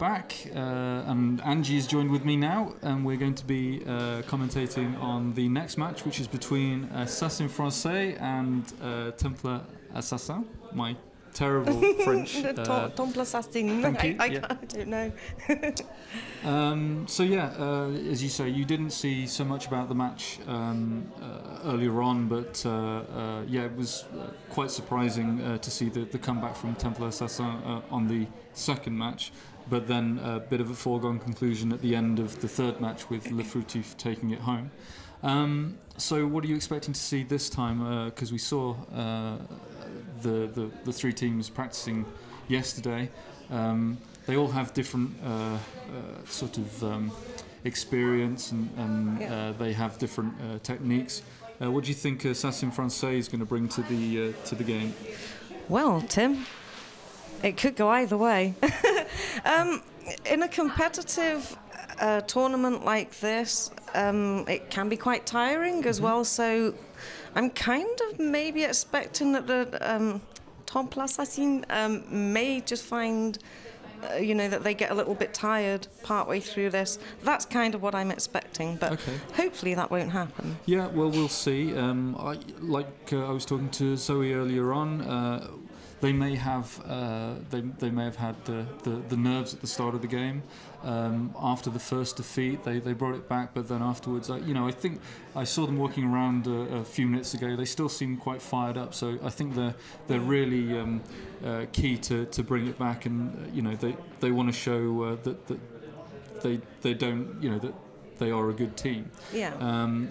back, and Angie is joined with me now, and we're going to be commentating on the next match, which is between Français and TemplassinS. My terrible French. TemplassinS. I don't know. So yeah, as you say, you didn't see so much about the match earlier on, but yeah, it was quite surprising to see the comeback from TemplassinS on the second match, but then a bit of a foregone conclusion at the end of the third match with Le Frutif taking it home. So what are you expecting to see this time? Because we saw the three teams practicing yesterday. They all have different sort of experience, and they have different techniques. What do you think Français is going to bring to the game? Well, Tim, it could go either way. In a competitive tournament like this, it can be quite tiring as well. So I'm kind of maybe expecting that the TemplassinS may just find, that they get a little bit tired partway through this. That's kind of what I'm expecting, but hopefully that won't happen. Yeah, well, we'll see. I was talking to Zoe earlier on. They may have they may have had the nerves at the start of the game. After the first defeat, they brought it back, but then afterwards, I think I saw them walking around a few minutes ago. They still seem quite fired up, so I think they're really key to bring it back, and they want to show that they don't that they are a good team. Yeah.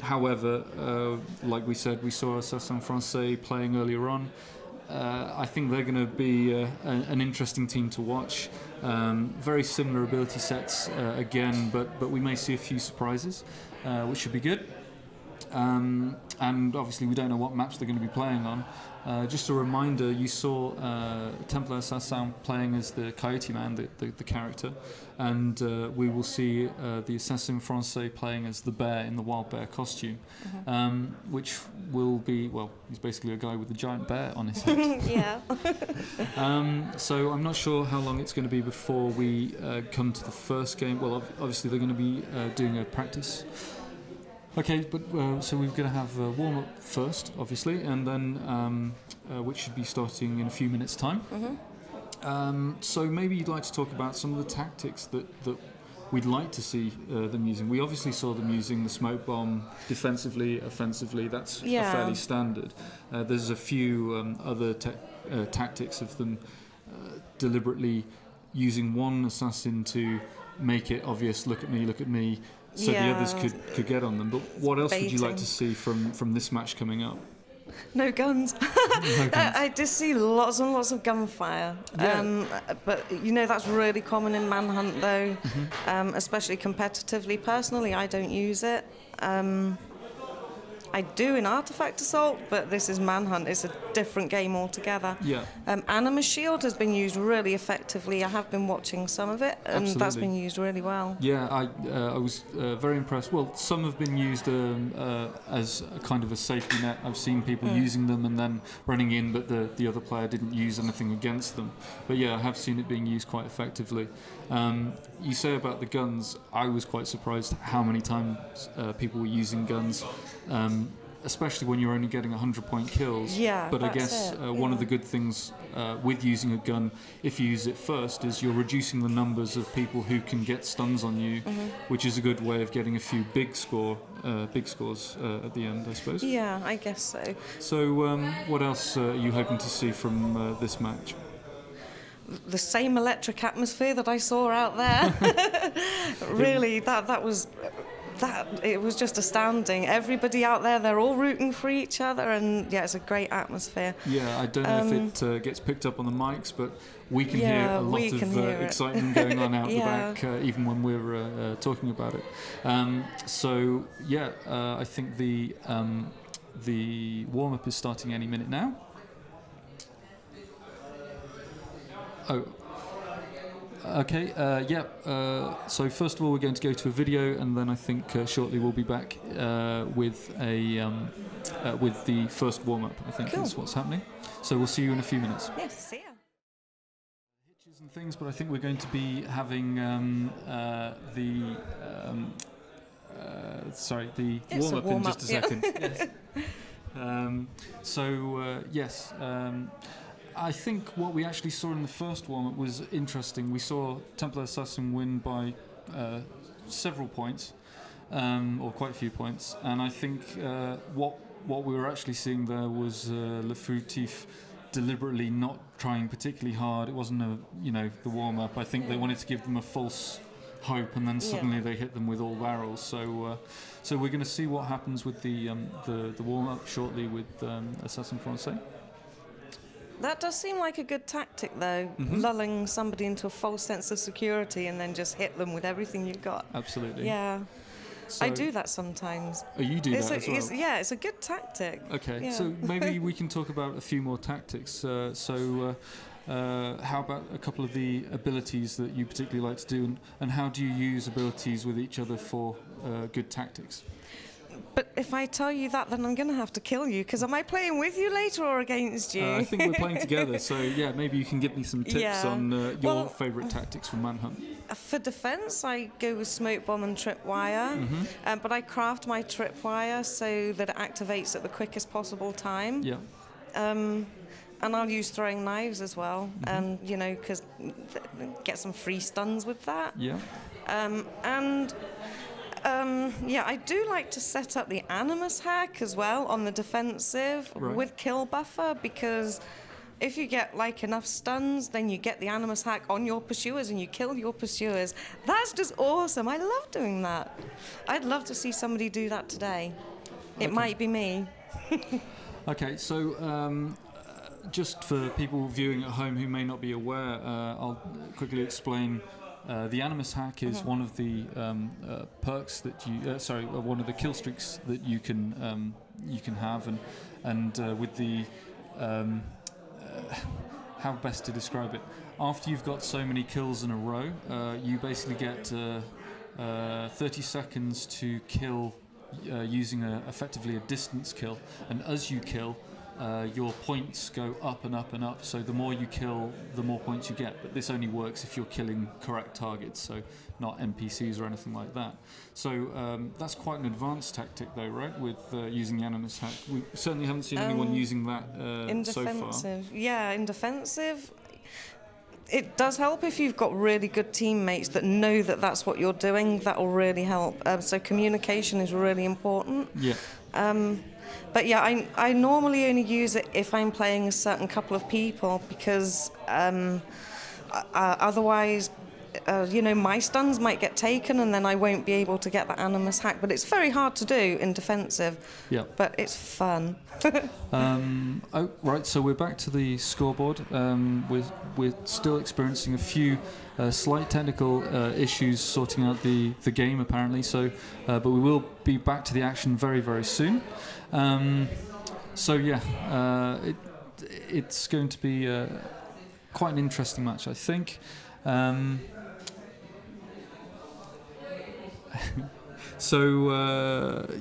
However, like we said, we saw Français playing earlier on. I think they're going to be an interesting team to watch. Very similar ability sets again, but we may see a few surprises, which should be good. And obviously we don't know what maps they're going to be playing on. Just a reminder, you saw TemplassinS playing as the Coyote Man, the character, and we will see the Assassin Français playing as the bear in the wild bear costume, which will be, well, he's basically a guy with a giant bear on his head. Yeah. So I'm not sure how long it's going to be before we come to the first game. Well, obviously they're going to be doing a practice. Okay, but so we're going to have a warm-up first, obviously, and then which should be starting in a few minutes' time. So maybe you'd like to talk about some of the tactics that we'd like to see them using. We obviously saw them using the smoke bomb defensively, offensively. That's fairly standard. There's a few other tactics of them deliberately using one assassin to make it obvious, look at me, so the others could get on them. But what else would you like to see from this match coming up? No guns. No guns. I just see lots and lots of gunfire. Yeah. But that's really common in Manhunt, though, especially competitively. Personally, I don't use it. I do in Artifact Assault, but this is Manhunt. It's a different game altogether. Yeah. Anima Shield has been used really effectively. I have been watching some of it, and that's been used really well. Yeah, I was very impressed. Well, some have been used as a kind of a safety net. I've seen people using them and then running in, but the other player didn't use anything against them. But yeah, I have seen it being used quite effectively. You say about the guns, I was quite surprised how many times people were using guns. Especially when you're only getting 100-point kills. Yeah, but I guess one of the good things with using a gun, if you use it first, is you're reducing the numbers of people who can get stuns on you, which is a good way of getting a few big scores at the end, I suppose. Yeah, I guess so. So what else are you hoping to see from this match? The same electric atmosphere that I saw out there. Really, it was just astounding. Everybody out there, they're all rooting for each other, and yeah, it's a great atmosphere. Yeah, I don't know if it gets picked up on the mics, but we can hear a lot of excitement going on out the back, even when we're talking about it. So yeah, I think the warm-up is starting any minute now. Oh. Okay, so first of all we're going to go to a video, and then I think shortly we'll be back with the first warm-up, I think is what's happening. So we'll see you in a few minutes. Yes, see ya. Hitches and things, but I think we're going to be having the warm-up in just a second. Yes. Yes. I think what we actually saw in the first warm-up was interesting. We saw Templar Assassin win by several points, or quite a few points, and I think what we were actually seeing there was Le Furtif deliberately not trying particularly hard. It wasn't the warm-up. I think they wanted to give them a false hope, and then suddenly they hit them with all barrels. So we're going to see what happens with the warm-up shortly with Assassin Français. That does seem like a good tactic, though, lulling somebody into a false sense of security and then just hit them with everything you've got. Absolutely. Yeah. So I do that sometimes. Oh, you do that as well? It's a good tactic. Okay, yeah. So maybe we can talk about a few more tactics. How about a couple of the abilities that you particularly like to do, and how do you use abilities with each other for good tactics? But if I tell you that, then I'm going to have to kill you, because am I playing with you later or against you? I think we're playing together, so yeah, maybe you can give me some tips on your favourite tactics for Manhunt. For defence, I go with smoke bomb and tripwire, but I craft my tripwire so that it activates at the quickest possible time. Yeah. And I'll use throwing knives as well, and because get some free stuns with that. Yeah. I do like to set up the Animus hack as well on the defensive with kill buffer, because if you get enough stuns, then you get the Animus hack on your pursuers and you kill your pursuers. That's just awesome. I love doing that. I'd love to see somebody do that today. It might be me. Okay, so just for people viewing at home who may not be aware, I'll quickly explain. The Animus hack is one of the perks that one of the kill streaks that you can have, and with the how best to describe it. After you've got so many kills in a row, you basically get 30 seconds to kill using effectively a distance kill, and as you kill, your points go up and up and up, so the more you kill, the more points you get. But this only works if you're killing correct targets, so not NPCs or anything like that. So that's quite an advanced tactic though, right, with using the Animus hack. We certainly haven't seen anyone using that so far. Yeah, in defensive, it does help if you've got really good teammates that know that that's what you're doing. That will really help. So communication is really important. Yeah. But yeah, I normally only use it if I'm playing a certain couple of people, because otherwise, my stuns might get taken and then I won't be able to get the Animus hack. But it's very hard to do in defensive. Yeah. But it's fun. Right, so we're back to the scoreboard. We're still experiencing a few slight technical issues sorting out the game apparently. So, but we will be back to the action very, very soon. It's going to be quite an interesting match, I think.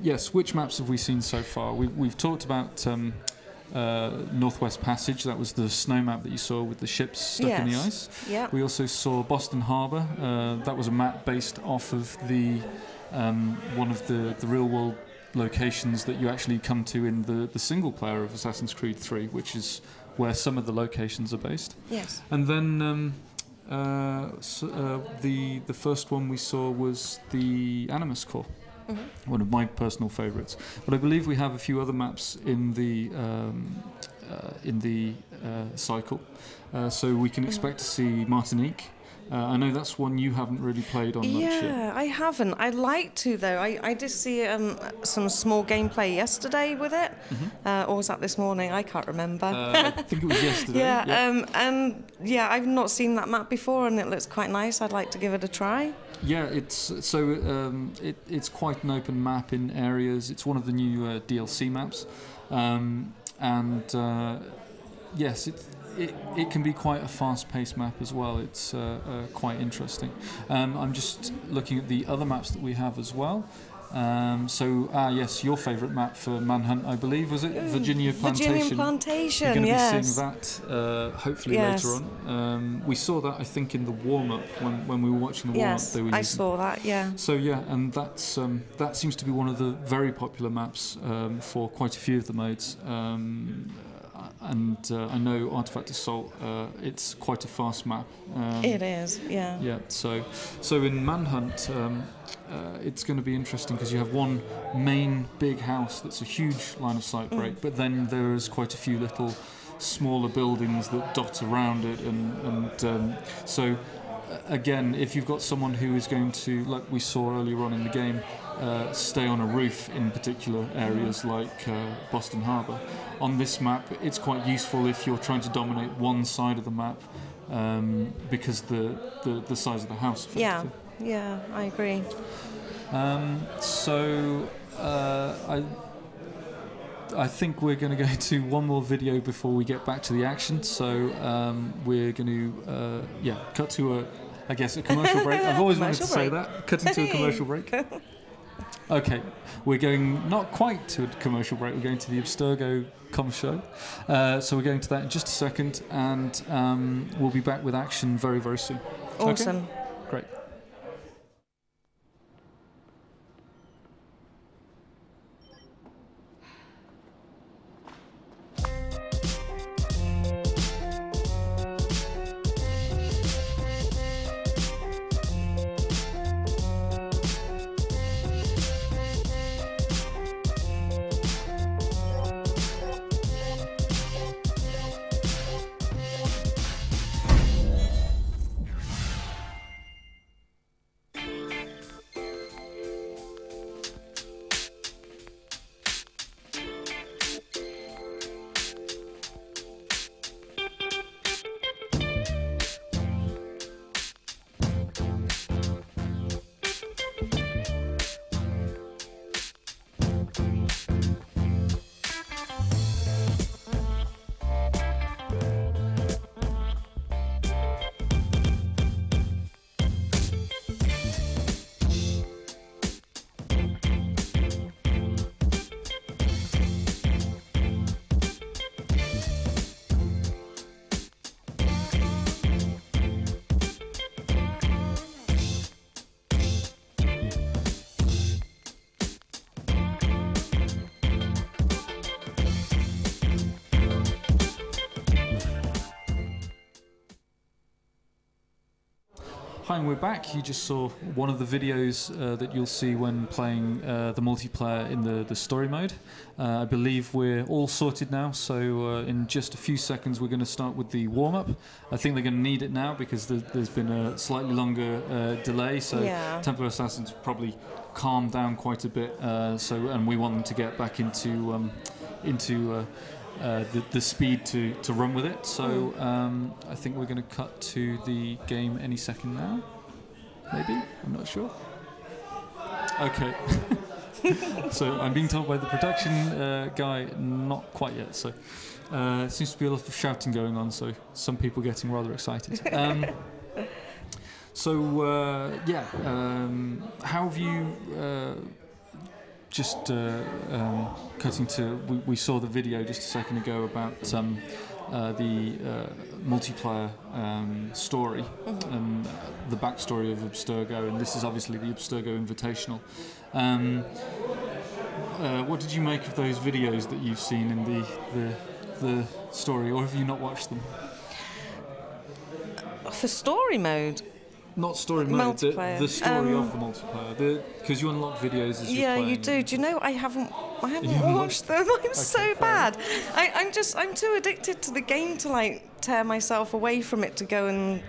Yes, which maps have we seen so far? We've talked about Northwest Passage. That was the snow map that you saw with the ships stuck in the ice. Yeah. We also saw Boston Harbour. That was a map based off of the one of the real world locations that you actually come to in the single player of Assassin's Creed 3, which is where some of the locations are based. Yes. And then the first one we saw was the Animus Core, one of my personal favourites. But I believe we have a few other maps in the cycle, so we can expect to see Martinique. I know that's one you haven't really played on much yet. Yeah, I haven't. I'd like to, though. I did see some small gameplay yesterday with it. Or was that this morning? I can't remember. I think it was yesterday. I've not seen that map before, and it looks quite nice. I'd like to give it a try. Yeah, it's quite an open map in areas. It's one of the new DLC maps, yes, it can be quite a fast-paced map as well. It's quite interesting. I'm just looking at the other maps that we have as well. Yes, your favourite map for Manhunt, I believe, was it? Virginia Plantation. Virginia Plantation, You're going to yes. be seeing that hopefully later on. We saw that, I think, in the warm-up when we were watching the warm-up. Yes, I saw that, yeah. So yeah, and that's that seems to be one of the very popular maps for quite a few of the modes. I know Artifact Assault, it's quite a fast map. It is, yeah. Yeah, so in Manhunt, it's going to be interesting because you have one main big house that's a huge line of sight break, but then there's quite a few little smaller buildings that dot around it, so again, if you've got someone who is going to, like we saw earlier on in the game, stay on a roof in particular areas like Boston Harbour, on this map it's quite useful if you're trying to dominate one side of the map because the size of the house effectively. Yeah, I agree. I think we're going to go to one more video before we get back to the action. So we're going to, cut to a commercial break. I've always wanted to say that. Cut into a commercial break. Okay, we're going not quite to a commercial break. We're going to the Abstergo show. So we're going to that in just a second, and we'll be back with action very, very soon. Awesome. Okay? Great. Hi, and we're back. You just saw one of the videos that you'll see when playing the multiplayer in the story mode. I believe we're all sorted now, so in just a few seconds we're going to start with the warm-up. I think they're going to need it now because there's been a slightly longer delay, so Templar Assassins probably calmed down quite a bit, and we want them to get back into the speed to run with it. So I think we're going to cut to the game any second now. Maybe? I'm not sure. Okay. So I'm being told by the production guy, not quite yet. So seems to be a lot of shouting going on, so some people getting rather excited. How have you... Just cutting to, we saw the video just a second ago about the multiplayer story and the backstory of Abstergo, and this is obviously the Abstergo Invitational. What did you make of those videos that you've seen in the story, or have you not watched them? For story mode? Not story mode, the story of the multiplayer. Because you unlock videos as you're playing. You do. Do you know, I haven't watched them. I'm so bad. I'm too addicted to the game to tear myself away from it to go and,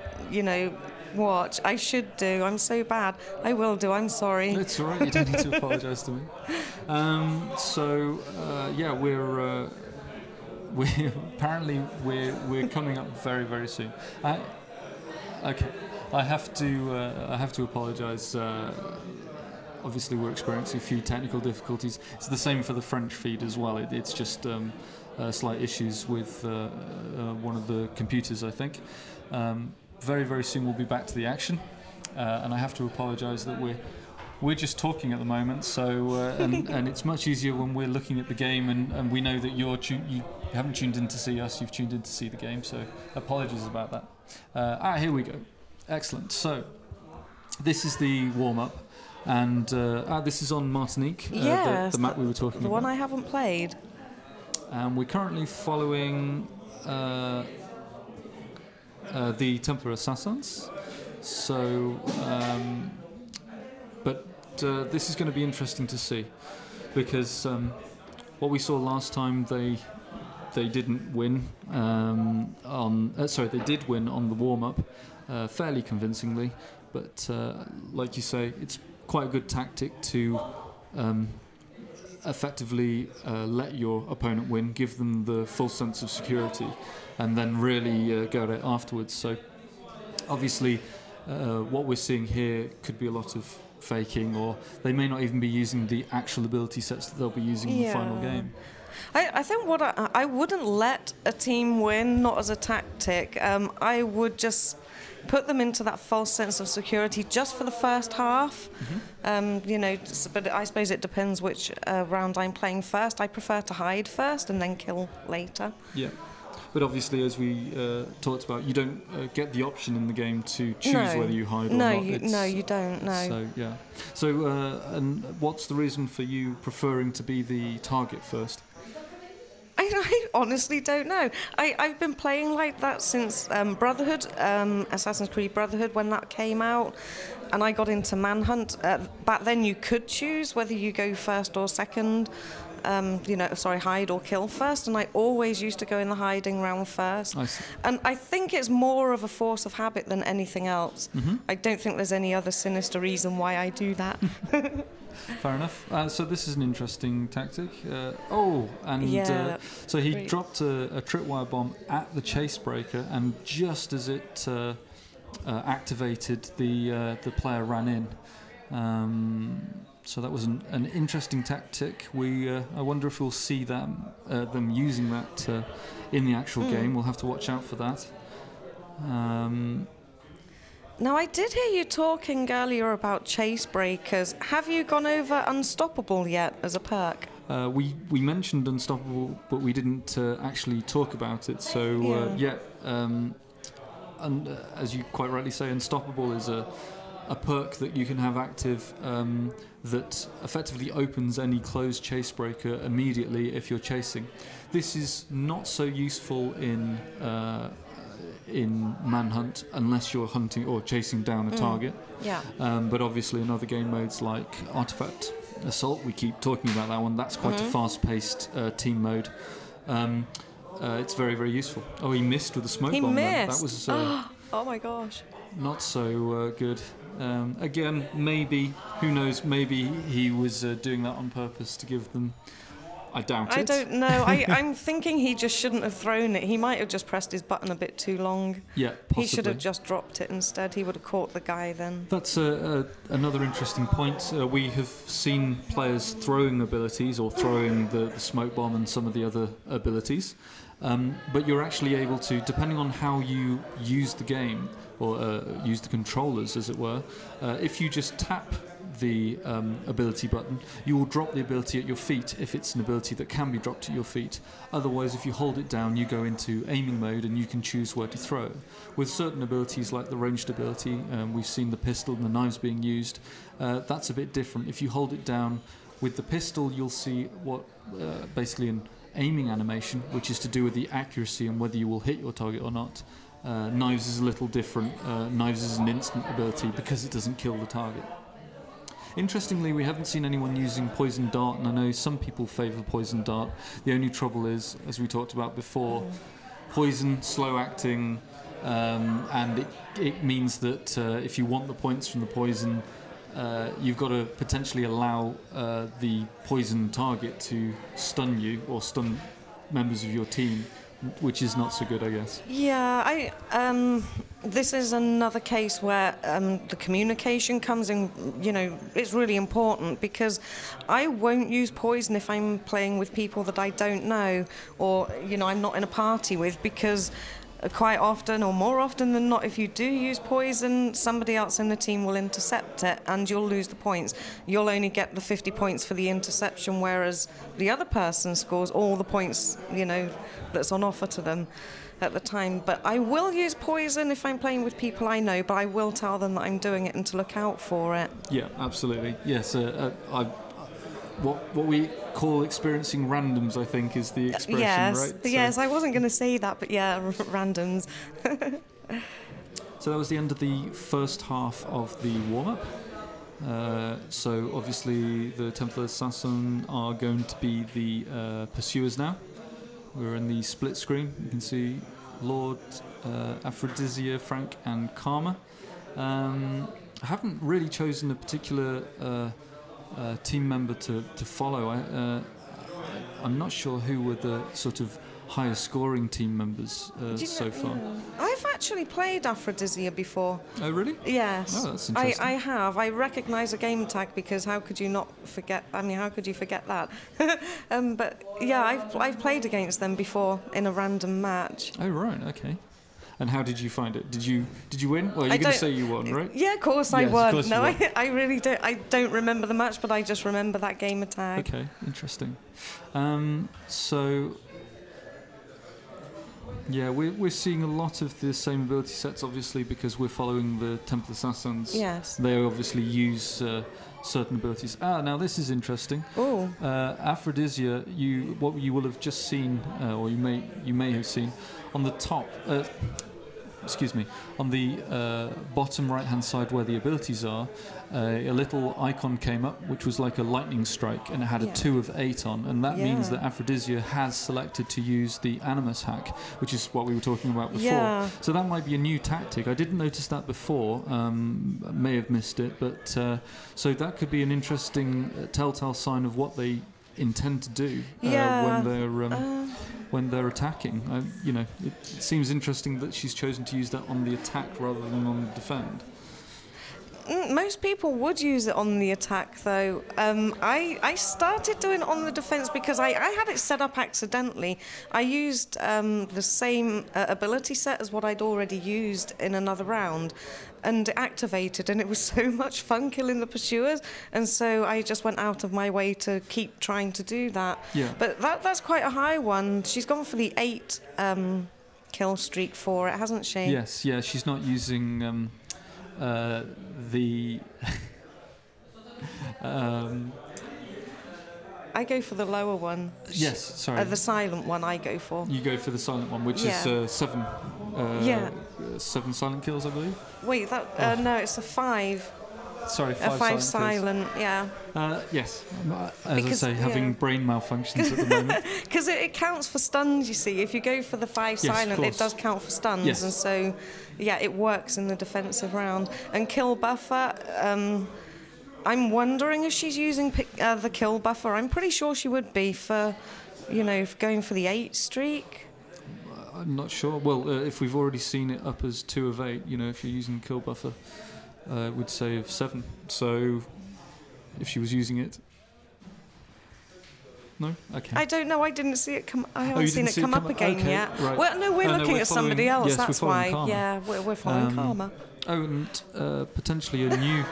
watch. I should do. I'm so bad. I will do. I'm sorry. It's all right. You don't need to apologise to me. We're apparently we're coming up very, very soon. Okay. I have to apologise. Obviously, we're experiencing a few technical difficulties. It's the same for the French feed as well. It's just slight issues with one of the computers, I think. Very, very soon we'll be back to the action. And I have to apologise that we're we're just talking at the moment, so and it's much easier when we're looking at the game and we know that you haven't tuned in to see us, you've tuned in to see the game, so apologies about that. Here we go. Excellent. So this is the warm-up, and this is on Martinique, the map we were talking about. The one I haven't played. We're currently following the Templar Assassins, so but this is going to be interesting to see, because what we saw last time, they didn't win they did win on the warm-up fairly convincingly, but like you say, it's quite a good tactic to effectively let your opponent win, give them the full sense of security, and then really go at it afterwards. So obviously what we're seeing here could be a lot of faking, or they may not even be using the actual ability sets that they'll be using in the final game. I think what I wouldn't let a team win, not as a tactic. I would just put them into that false sense of security just for the first half. But I suppose it depends which round I'm playing first. I prefer to hide first and then kill later. Yeah. But obviously, as we talked about, you don't get the option in the game to choose whether you hide or not. You don't. No. So yeah. So and what's the reason for you preferring to be the target first? I honestly don't know. I've been playing like that since Brotherhood, Assassin's Creed Brotherhood, when that came out, and I got into Manhunt. Back then you could choose whether you go first or second, hide or kill first, and I always used to go in the hiding round first. I see. And I think it's more of a force of habit than anything else. I don't think there's any other sinister reason why I do that. Fair enough. So this is an interesting tactic. So he dropped a tripwire bomb at the chase breaker, and just as it activated, the player ran in. So that was an interesting tactic. I wonder if we'll see them using that in the actual game. We'll have to watch out for that. Now, I did hear you talking earlier about chase breakers. Have you gone over Unstoppable yet as a perk? We mentioned Unstoppable, but we didn't actually talk about it. So and as you quite rightly say, Unstoppable is a perk that you can have active that effectively opens any closed chase breaker immediately if you're chasing. This is not so useful in Manhunt unless you're hunting or chasing down a target. But obviously in other game modes like Artifact Assault, we keep talking about that one, that's quite a fast-paced team mode. It's very, very useful. Oh, he missed with a smoke bomb. That was oh my gosh, not so good. Again, maybe, who knows, maybe he was doing that on purpose to give them... I doubt it. I don't know. I'm thinking he just shouldn't have thrown it. He might have just pressed his button a bit too long. Yeah, possibly. He should have just dropped it instead. He would have caught the guy then. That's another interesting point. We have seen players throwing abilities or throwing the smoke bomb and some of the other abilities. But you're actually able to, depending on how you use the game, or use the controllers, as it were, if you just tap the ability button, you will drop the ability at your feet if it's an ability that can be dropped at your feet. Otherwise, if you hold it down, you go into aiming mode and you can choose where to throw. With certain abilities like the ranged ability, we've seen the pistol and the knives being used, that's a bit different. If you hold it down with the pistol, you'll see what basically an aiming animation, which is to do with the accuracy and whether you will hit your target or not. Knives is a little different. Knives is an instant ability because it doesn't kill the target. Interestingly, we haven't seen anyone using Poison Dart, and I know some people favour Poison Dart. The only trouble is, as we talked about before, poison, slow acting, and it means that if you want the points from the poison, you've got to potentially allow the poison target to stun you or stun members of your team, which is not so good, I guess. Yeah, this is another case where the communication comes in, it's really important, because I won't use poison if I'm playing with people that I don't know, or, I'm not in a party with, because quite often, or more often than not, if you do use poison, somebody else in the team will intercept it and you'll lose the points. You'll only get the 50 points for the interception, whereas the other person scores all the points, you know, that's on offer to them at the time. But I will use poison if I'm playing with people I know, but I will tell them that I'm doing it and to look out for it. Yeah, absolutely. Yes, what we call experiencing randoms, I think, is the expression, yes, right? Yes, I wasn't going to say that, but yeah, randoms. So that was the end of the first half of the warm-up. So obviously the TemplassinS are going to be the pursuers now. We're in the split screen. You can see Lord, Aphrodisia, Frank and Karma. I haven't really chosen a particular team member to follow. I'm not sure who were the sort of higher scoring team members so far. I've actually played Aphrodisia before. Oh, really? Yes. Oh, that's interesting. I have. I recognise a game tag because how could you not forget? I mean, how could you forget that? But yeah, I've played against them before in a random match. Oh, right. Okay. And how did you find it? Did you win? Well, you're going to say you won, right? Yeah, of course I won. Course no, won. I really don't. I don't remember the match, but I just remember that game tag. Okay, interesting. So. Yeah, we're seeing a lot of the same ability sets, obviously, because we're following the TemplassinS. Yes. They obviously use certain abilities. Now this is interesting. Oh. Aphrodisia, what you will have just seen, or you may have seen, on the top. On the bottom right-hand side where the abilities are, a little icon came up, which was like a lightning strike, and it had a 2 of 8 on, and that means that Aphrodisia has selected to use the Animus hack, which is what we were talking about before. Yeah. So that might be a new tactic. I didn't notice that before. May have missed it, but so that could be an interesting telltale sign of what they intend to do when they're attacking. It seems interesting that she's chosen to use that on the attack rather than on the defend. Most people would use it on the attack, though. I started doing it on the defense because I had it set up accidentally. I used the same ability set as what I'd already used in another round, and it activated, and it was so much fun killing the pursuers, and so I just went out of my way to keep trying to do that. Yeah. But that's quite a high one. She's gone for the 8 kill streak for it, hasn't she? Yes, yeah, she's not using the I go for the lower one. Yes, sorry. The silent one I go for. You go for the silent one, which is 7. 7 silent kills, I believe. Wait, that no, it's a 5. Sorry, 5 5 silent silent, yeah. Yes, as I say, having brain malfunctions at the moment. Because it counts for stuns, you see. If you go for the 5 silent, it does count for stuns. Yes. And so, yeah, it works in the defensive round. And kill buffer, I'm wondering if she's using the kill buffer. I'm pretty sure she would be for, going for the 8 streak. I'm not sure. Well, if we've already seen it up as 2 of 8, if you're using kill buffer, I would say of 7. So, if she was using it, no, okay. I don't know. I didn't see it come. I haven't seen it come up again yet. Right. Well, no, we're looking at somebody else. Yes, that's why. Karma. Yeah, we're following Karma. Oh, and potentially a new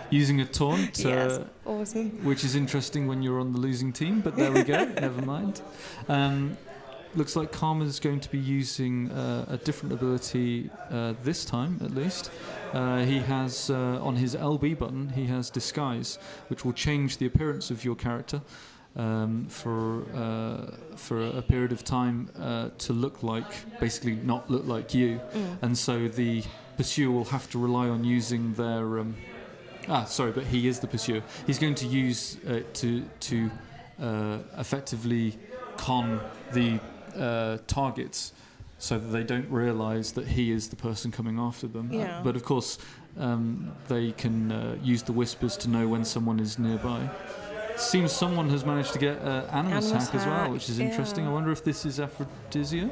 using a taunt. Yes, awesome. Which is interesting when you're on the losing team. But there we go. Never mind. Looks like Karma's going to be using a different ability this time, at least. He has, on his LB button, he has Disguise, which will change the appearance of your character for a period of time to look like, basically not look like you. And so the pursuer will have to rely on using their... but he is the pursuer. He's going to use it to effectively con the targets so that they don't realise that he is the person coming after them. Yeah. But of course they can use the whispers to know when someone is nearby. Seems someone has managed to get Animus hack as well, which is interesting. I wonder if this is Aphrodisia.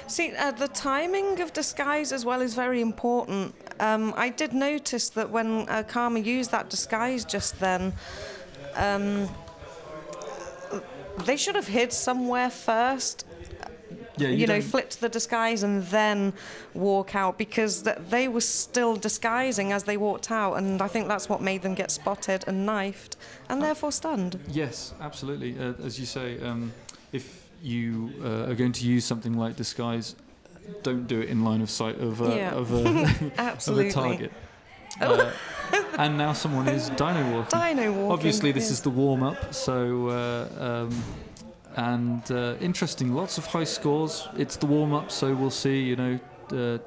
See, the timing of disguise as well is very important. I did notice that when Karma used that disguise just then, they should have hid somewhere first, Yeah, you know, flip to the disguise and then walk out, because they were still disguising as they walked out, and I think that's what made them get spotted and knifed and therefore stunned. Yes, absolutely. As you say, if you are going to use something like disguise, don't do it in line of sight of a target. And now someone is dino walking. Dino walking. Obviously, this is the warm-up, so... interesting, lots of high scores. It's the warm-up, so we'll see, you know,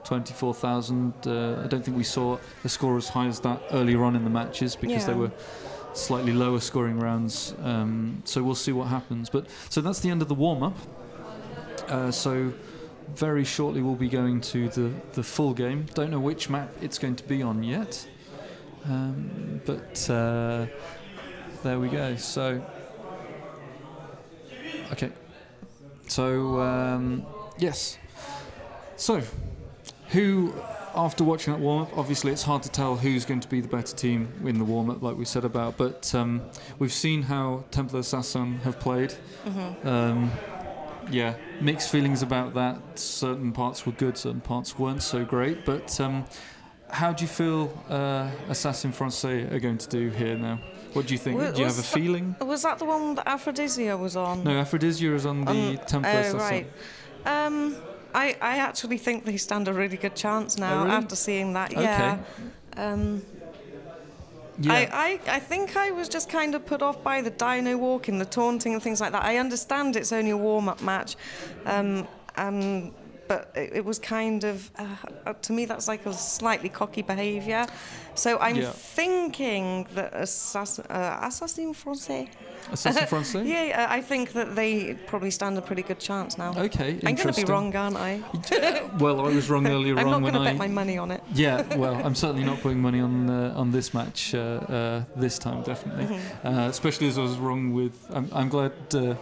24,000. I don't think we saw a score as high as that earlier on in the matches, because they were slightly lower scoring rounds. So we'll see what happens. But so that's the end of the warm-up. So very shortly we'll be going to the full game. Don't know which map it's going to be on yet. But there we go. So... Okay, so yes. So, who, after watching that warm-up, obviously it's hard to tell who's going to be the better team in the warm-up, like we said about, but we've seen how TemplassinS have played. Yeah, mixed feelings about that. Certain parts were good, certain parts weren't so great, but how do you feel Assassin Français are going to do here now? What do you think? Do you have a feeling? Was that the one that Aphrodisia was on? No, Aphrodisia is on the Templas. Oh, right. I actually think they stand a really good chance now, really? after seeing that. Yeah. Okay. Yeah. I think I was just kind of put off by the dino walking, the taunting and things like that. I understand it's only a warm-up match, but it was kind of, to me, that's like a slightly cocky behaviour. So I'm thinking that Assassin Français. Assassin Français? Yeah, I think that they probably stand a pretty good chance now. Okay, I'm going to be wrong, aren't I? Well, I was wrong earlier on. I'm not when going to bet my money on it. Yeah, well, I'm certainly not putting money on this match this time, definitely. Especially as I was wrong with... I'm glad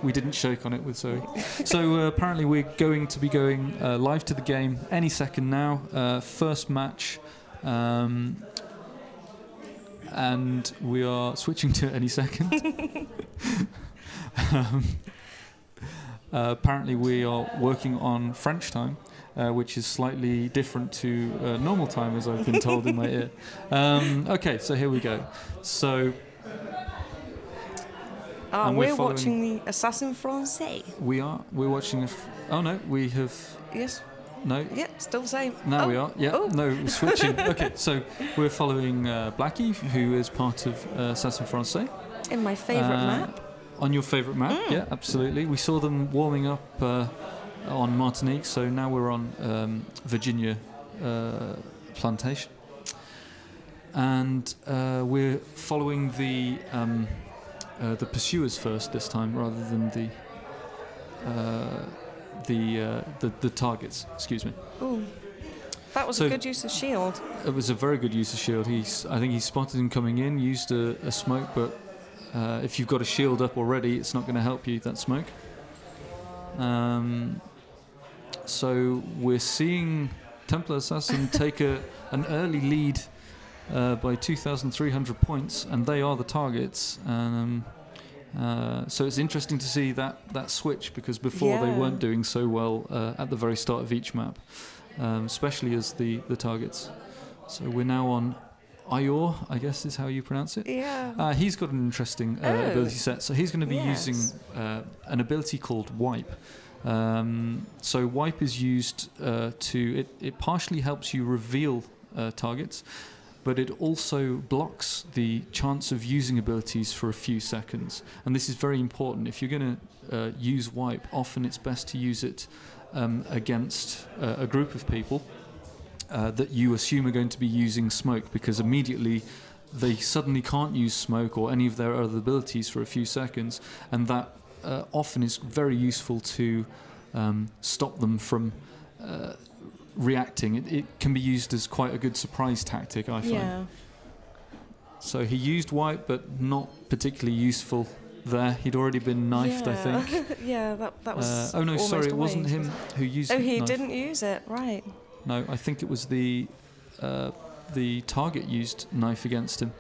we didn't shake on it with Zoe. So apparently we're going to be going live to the game any second now. First match... and we are switching to it any second. Apparently we are working on French time, which is slightly different to normal time, as I've been told in my ear. Okay, so here we go. So we're watching the Assassin Français. We're watching oh no, we have... Yes. No? Yeah, still the same. Now we are. Yeah. Oh. No, we're switching. Okay, so we're following Blackie, who is part of Assassin Français. In my favourite map. On your favourite map, yeah, absolutely. We saw them warming up on Martinique, so now we're on Virginia Plantation. And we're following the pursuers first this time, rather than the targets. Excuse me. Ooh, that was a good use of shield. It was a very good use of shield. I think he spotted him coming in, used a smoke, but if you've got a shield up already, it's not going to help you, that smoke. So we're seeing Templar Assassin take an early lead by 2,300 points, and they are the targets. So it's interesting to see that switch, because before they weren't doing so well at the very start of each map, especially as the targets. So we're now on Ior, I guess is how you pronounce it. Yeah. He's got an interesting ability set. So he's going to be using an ability called Wipe. So Wipe is used it partially helps you reveal targets, but it also blocks the chance of using abilities for a few seconds. And this is very important. If you're going to use Wipe, often it's best to use it against a group of people that you assume are going to be using smoke, because immediately they suddenly can't use smoke or any of their other abilities for a few seconds, and that often is very useful to stop them from reacting. It can be used as quite a good surprise tactic, I find. Yeah. So he used Wipe, but not particularly useful there. He'd already been knifed, I think. Yeah, that was. Oh no, sorry, it wasn't him who used it. Oh, he didn't use it, right? No, I think it was the target used knife against him.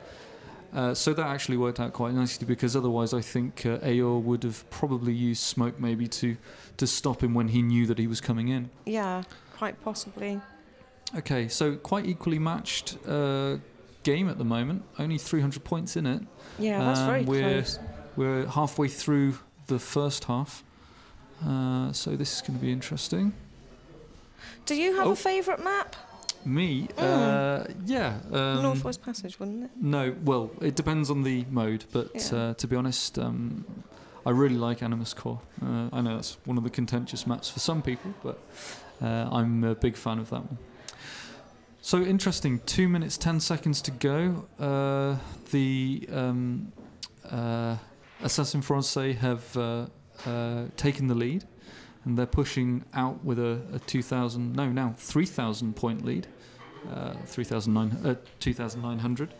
So that actually worked out quite nicely, because otherwise I think Aor would have probably used smoke maybe to stop him when he knew that he was coming in. Yeah, quite possibly. Okay, so quite equally matched game at the moment. Only 300 points in it. Yeah, that's very close. We're halfway through the first half, so this is going to be interesting. Do you have a favourite map? Me? Yeah. Northwest Passage, wouldn't it? No, well, it depends on the mode, but to be honest, I really like Animus Core. I know that's one of the contentious maps for some people, but I'm a big fan of that one. So interesting, 2 minutes 10 seconds to go. The Assassin Français have taken the lead, and they're pushing out with a 3,000 point lead, 2,900.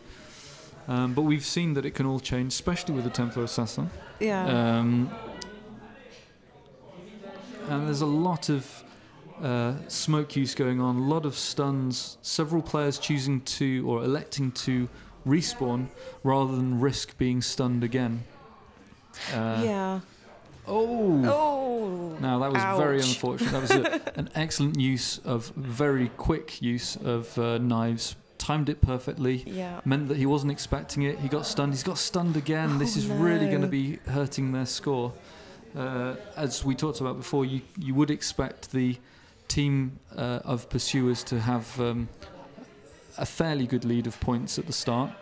But we've seen that it can all change, especially with the Templar Assassin. Yeah. And there's a lot of smoke use going on, a lot of stuns, several players choosing to or electing to respawn rather than risk being stunned again. Yeah. Oh! Now that was Ouch. very unfortunate. That was an excellent very quick use of knives. Timed it perfectly. Yeah. Meant that he wasn't expecting it. He got stunned. He's got stunned again. This is really going to be hurting their score. As we talked about before, you would expect the team of pursuers to have a fairly good lead of points at the start,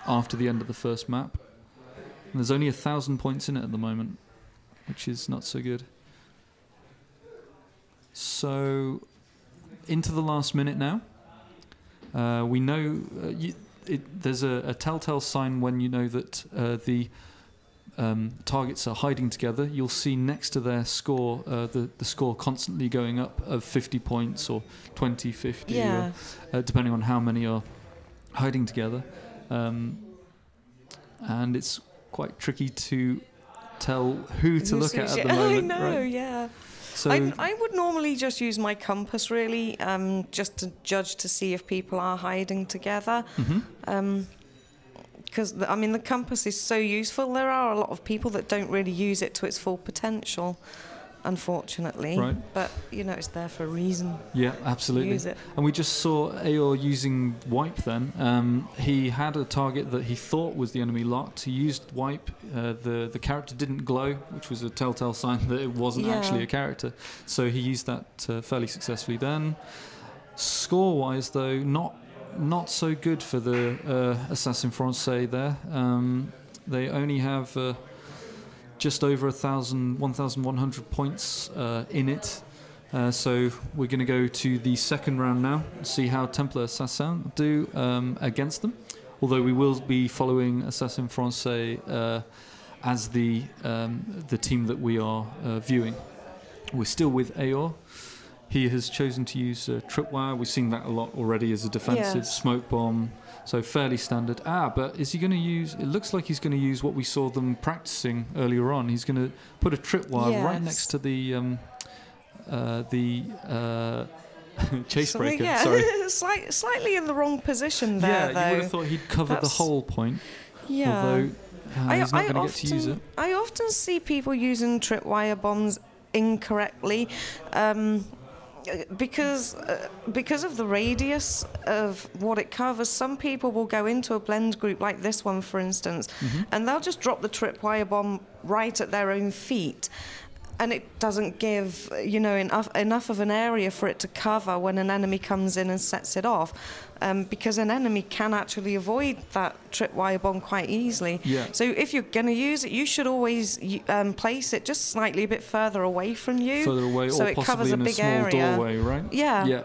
after the end of the first map. And there's only 1,000 points in it at the moment, which is not so good. So, into the last minute now. We know there's a telltale sign when you know that the targets are hiding together. You'll see next to their score, the score constantly going up of 50 points or 20, 50, yeah. Depending on how many are hiding together. And it's quite tricky to tell who to look at the moment. I know, right? yeah. So I would normally just use my compass, really, just to judge to see if people are hiding together. Because, the compass is so useful. There are a lot of people that don't really use it to its full potential, unfortunately. Right. But, it's there for a reason. Yeah, absolutely. Use it. And we just saw Aor using wipe then. He had a target that he thought was the enemy locked. He used wipe. The character didn't glow, which was a telltale sign that it wasn't actually a character. So he used that fairly successfully then. Score-wise, though, not so good for the Assassin Français there. They only have just over 1,100 points in it. So we're going to go to the second round now, see how Templar Assassin do against them. Although we will be following Assassin Français as the team that we are viewing. We're still with Aor. He has chosen to use tripwire. We've seen that a lot already as a defensive smoke bomb. So fairly standard. But is he going to use... It looks like he's going to use what we saw them practicing earlier on. He's going to put a tripwire right next to the chase breaker. Yeah. Sorry. Slightly in the wrong position there, though. Yeah, you would have thought he'd cover the whole point. Yeah. Although he's not going to get to use it. I often see people using tripwire bombs incorrectly. Because of the radius of what it covers, some people will go into a blend group like this one, for instance, and they'll just drop the tripwire bomb right at their own feet, and it doesn't give enough of an area for it to cover when an enemy comes in and sets it off, because an enemy can actually avoid that tripwire bomb quite easily. Yeah. So if you're going to use it, you should always place it just slightly a bit further away from you. Further away, so or it possibly covers in a a big small area. doorway, right? Yeah. Yeah.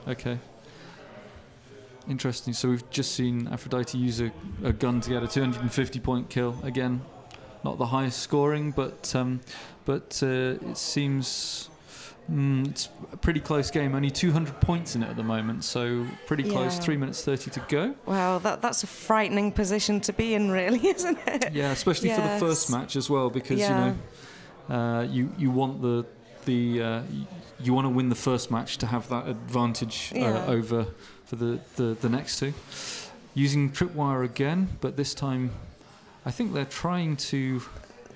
Okay. Interesting. So we've just seen Aphrodite use a gun to get a 250-point kill. Again, not the highest scoring, but it seems it's a pretty close game. Only 200 points in it at the moment, so pretty close. 3 minutes 30 to go. Wow, that's a frightening position to be in, really, isn't it? Yeah, especially for the first match as well, because you want you want to win the first match to have that advantage over for the next two. using tripwire again, but this time I think they're trying to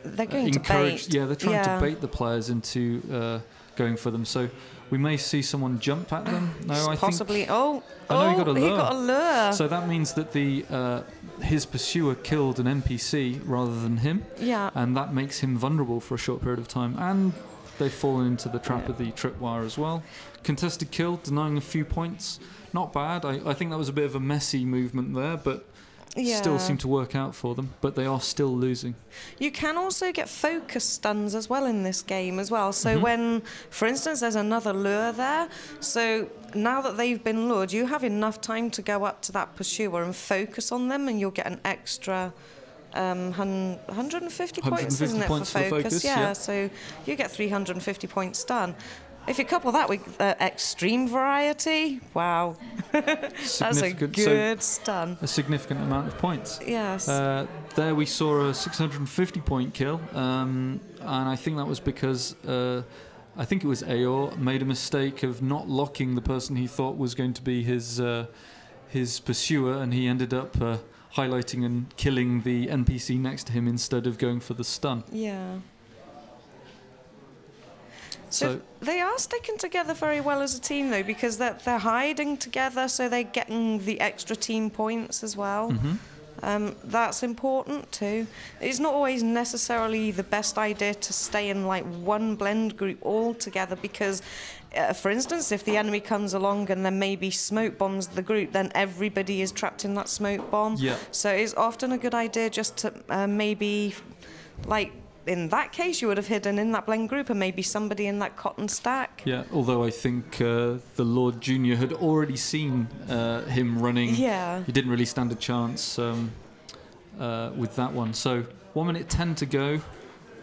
They're going encourage. to bait. Yeah, they're trying to bait the players into going for them. So we may see someone jump at them. No, I possibly. think. Oh, no, he got a lure. He got a lure. So that means that his pursuer killed an NPC rather than him. Yeah. And that makes him vulnerable for a short period of time. And they've fallen into the trap of the tripwire as well. Contested kill, denying a few points. Not bad. I think that was a bit of a messy movement there, but still seemed to work out for them. But they are still losing. You can also get focus stuns as well in this game as well. So when, for instance, there's another lure there, so now that they've been lured, you have enough time to go up to that pursuer and focus on them, and you'll get an extra 150 points, isn't it, for focus? Yeah, so you get 350 points stun. If you couple that with extreme variety, wow, that's a good stun. A significant amount of points. Yes. There we saw a 650 point kill, and I think that was because I think it was Aor made a mistake of not locking the person he thought was going to be his pursuer, and he ended up highlighting and killing the NPC next to him instead of going for the stun. Yeah. So they are sticking together very well as a team, though, because they're hiding together, so they're getting the extra team points as well. That's important too. It's not always necessarily the best idea to stay in like one blend group all together, because for instance, if the enemy comes along and then maybe smoke bombs the group, then everybody is trapped in that smoke bomb. Yeah. So it's often a good idea just to maybe, like in that case, you would have hidden in that blend group and maybe somebody in that cotton stack. Yeah, although I think the Lord Junior had already seen him running. Yeah. He didn't really stand a chance with that one. So 1 minute 10 to go,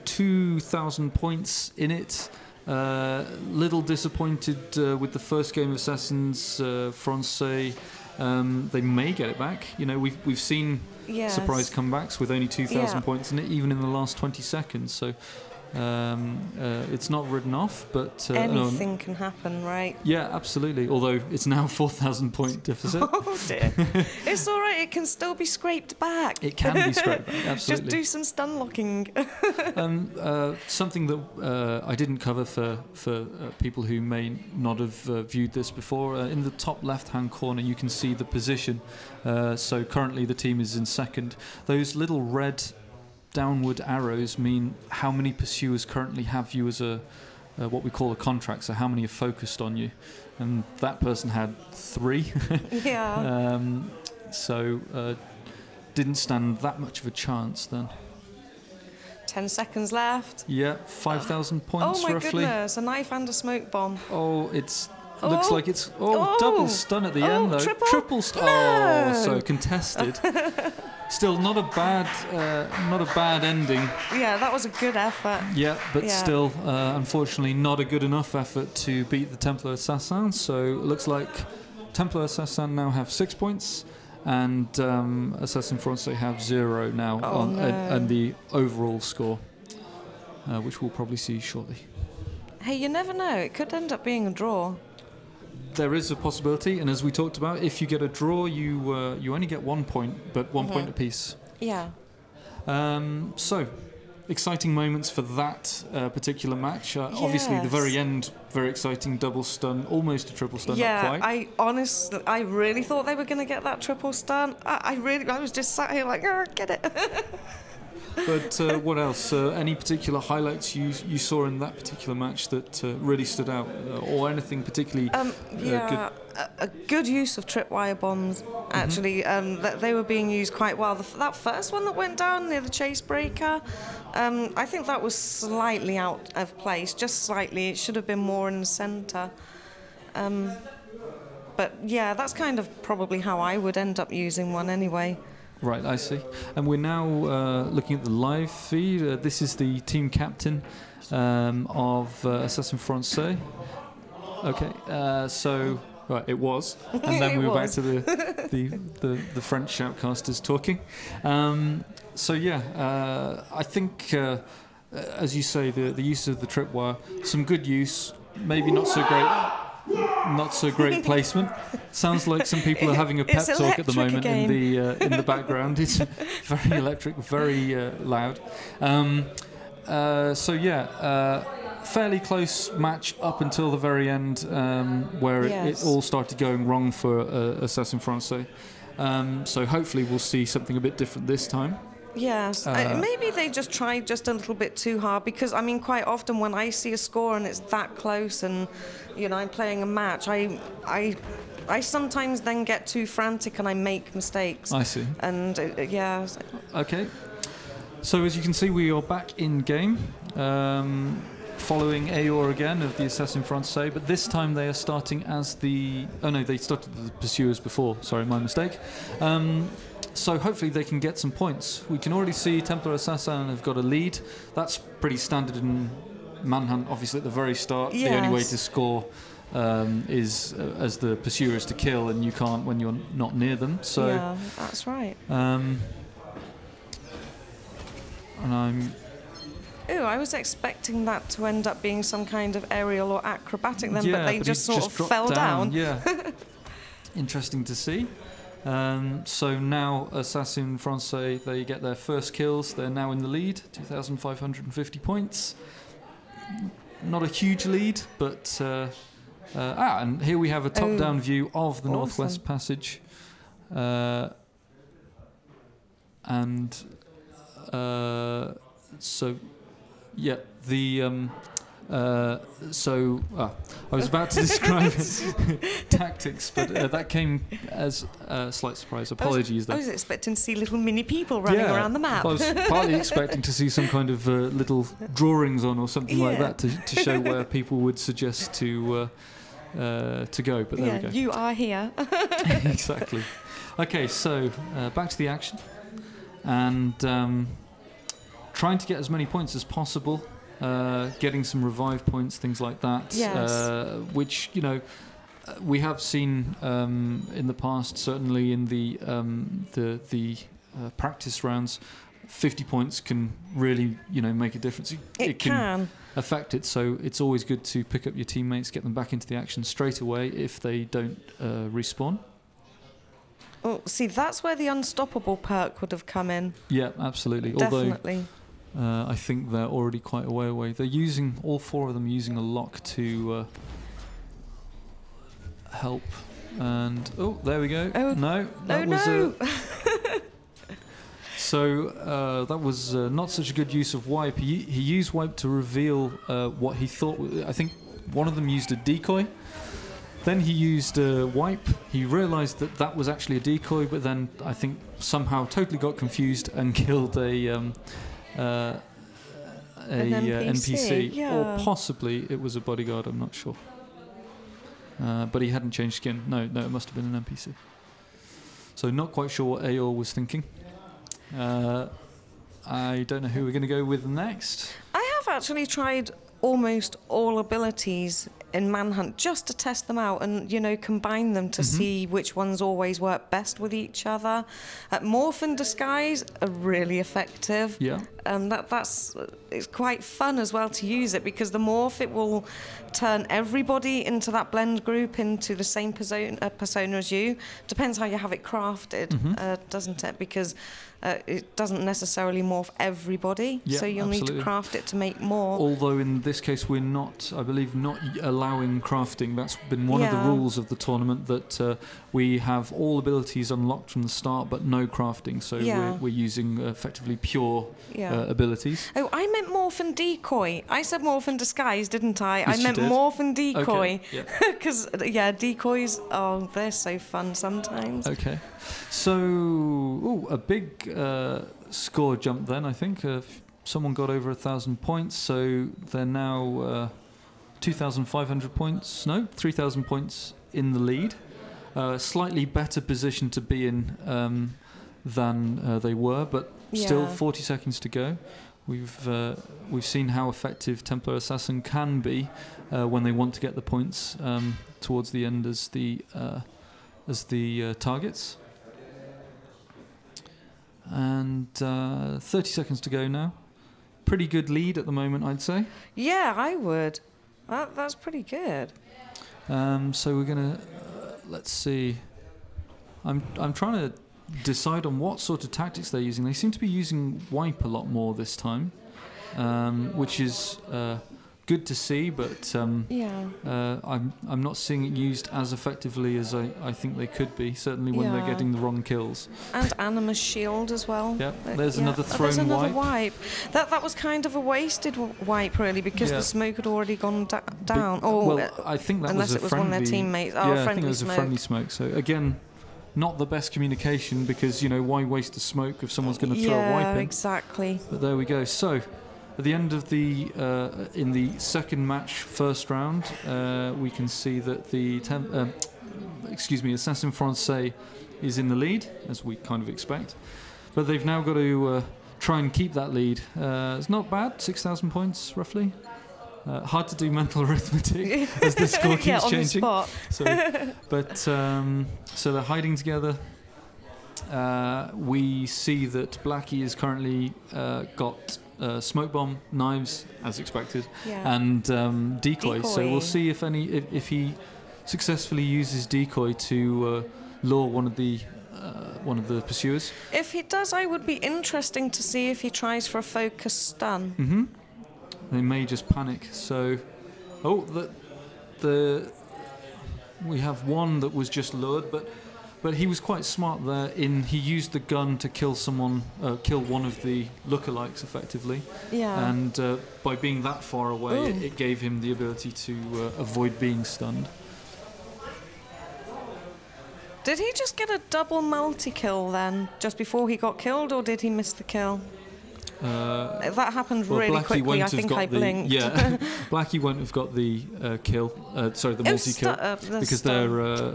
2,000 points in it. Little disappointed with the first game of Assassins, Français. They may get it back. You know, we've seen surprise comebacks with only 2,000 points in it, even in the last 20 seconds. So it's not written off, but anything can happen, right? Yeah, absolutely. Although it's now 4,000 point deficit. Oh dear! It's all right. It can still be scraped back. It can be scraped back. Absolutely. Just do some stun locking. Something that I didn't cover for people who may not have viewed this before. In the top left-hand corner, you can see the position. So currently, the team is in second. Those little red downward arrows mean how many pursuers currently have you as a what we call a contract, so how many are focused on you, and that person had 3. Yeah. So didn't stand that much of a chance then. 10 seconds left. Yeah, 5,000 points roughly. Oh my goodness, a knife and a smoke bomb. Oh, looks like it's double stun at the end though. Triple stun. No. Oh, so contested. Still not a bad ending. Yeah, that was a good effort. Yeah, but still, unfortunately, not a good enough effort to beat the Templar Assassins. So it looks like Templar Assassin now have 6 points, and Assassin Français have 0 now and the overall score, which we'll probably see shortly. Hey, you never know. It could end up being a draw. There is a possibility, and as we talked about, if you get a draw, you only get 1 point, but 1 point apiece. Yeah. So, exciting moments for that particular match. Obviously, the very end, very exciting double stun, almost a triple stun. Yeah, not quite. I really thought they were going to get that triple stun. I was just sat here like, get it. But what else? Any particular highlights you saw in that particular match that really stood out, or anything particularly good? A good use of tripwire bombs, actually. They were being used quite well. That first one that went down near the chase breaker, I think that was slightly out of place, just slightly. It should have been more in the centre. But yeah, that's kind of probably how I would end up using one anyway. Right, I see. And we're now looking at the live feed. This is the team captain of Assassin Français. Okay, so right, it was, and then we were back to the French shoutcasters talking. So yeah, I think as you say, the use of the tripwire, some good use, maybe not so great. not so great placement. Sounds like some people are having a pep talk at the moment in the background. It's very electric, very loud. Fairly close match up until the very end, where it all started going wrong for Assassin Français. So hopefully we'll see something a bit different this time. Yes, maybe they just tried just a little bit too hard, because I mean, quite often when I see a score and it's that close, and you know I'm playing a match, I sometimes then get too frantic and I make mistakes. I see. And Okay. So as you can see, we are back in game, following Ayor again of the Assassin Français, but this time they are starting as the... Oh no, they started the Pursuers before. Sorry, my mistake. So hopefully they can get some points. We can already see Templar Assassin have got a lead. That's pretty standard in Manhunt, obviously at the very start. Yes. The only way to score is as the Pursuers to kill, and you can't when you're not near them. So yeah, that's right. And I'm... Ooh, I was expecting that to end up being some kind of aerial or acrobatic then, but they just sort of fell down. Yeah. Interesting to see. So now Assassin Français, they get their first kills. They're now in the lead, 2,550 points. Not a huge lead, but... and here we have a top-down view of the Northwest Passage. I was about to describe tactics, but that came as a slight surprise. Apologies. I was expecting to see little mini people running around the map. I was partly expecting to see some kind of little drawings on or something like that to show where people would suggest to go, but there we go. You are here. Exactly. Okay, so back to the action, and trying to get as many points as possible. Getting some revive points, things like that, which we have seen in the past. Certainly in the practice rounds, 50 points can really make a difference. It can affect it. So it's always good to pick up your teammates, get them back into the action straight away if they don't respawn. Oh, see, that's where the unstoppable perk would have come in. Yeah, absolutely. Definitely. I think they're already quite a way away. They're using, all four of them using a lock to help. And, oh, there we go. Oh, no, that was... So that was not such a good use of wipe. He used wipe to reveal what he thought... I think one of them used a decoy. Then he used wipe. He realised that that was actually a decoy, but then I think somehow totally got confused and killed an NPC. Yeah. Or possibly it was a bodyguard, I'm not sure. But he hadn't changed skin. No, it must have been an NPC. So not quite sure what Ayor was thinking. I don't know who we're going to go with next. I have actually tried almost all abilities in Manhunt just to test them out and combine them to see which ones always work best with each other. Morph and disguise are really effective. Yeah. And it's quite fun as well to use it, because the morph, it will turn everybody into that blend group into the same persona as you. Depends how you have it crafted, doesn't it? Because it doesn't necessarily morph everybody, so you'll need to craft it to make more. Although in this case we're not, I believe, not allowing crafting. That's been one of the rules of the tournament, that we have all abilities unlocked from the start, but no crafting. So we're using effectively pure abilities. Oh, I meant morph and decoy. I said morph and disguise, didn't I? Yes, I meant morph and decoy. Because decoys, they're so fun sometimes. Okay. So, a big score jump then, I think. Someone got over 1,000 points, so they're now 2,500 points. No, 3,000 points in the lead. Slightly better position to be in than they were, but still 40 seconds to go. We've seen how effective Templar Assassin can be when they want to get the points towards the end as the targets. And 30 seconds to go now. Pretty good lead at the moment, I'd say. Yeah, I would. That's pretty good. So we're gonna let's see. I'm trying to decide on what sort of tactics they're using. They seem to be using wipe a lot more this time, which is good to see. But I'm not seeing it used as effectively as I think they could be. Certainly when they're getting the wrong kills. And Anima's shield as well. Yeah, there's another thrown there's another wipe. That was kind of a wasted wipe really, because the smoke had already gone down. I think that unless was it was one of their teammates. I friendly think it was smoke. a friendly smoke. So again, not the best communication, because why waste the smoke if someone's going to throw a wipe in? Yeah, exactly. But there we go. So at the end of the in the second match, first round, we can see that the Assassin Français is in the lead, as we kind of expect. But they've now got to try and keep that lead. It's not bad, 6,000 points roughly. Hard to do mental arithmetic as the score keeps changing. On the spot. So they're hiding together. We see that Blackie has currently got smoke bomb, knives, as expected, and decoy. So we'll see if he successfully uses decoy to lure one of the pursuers. If he does, I would be interesting to see if he tries for a focus stun. Mm-hmm. They may just panic. So, we have one that was just lured, but he was quite smart there. He used the gun to kill one of the lookalikes effectively. Yeah. And by being that far away, it gave him the ability to avoid being stunned. Did he just get a double multi-kill then, just before he got killed, or did he miss the kill? That happened really quickly. I think I blinked. Yeah, Blackie won't have got the kill. Sorry, the multi-kill, because they're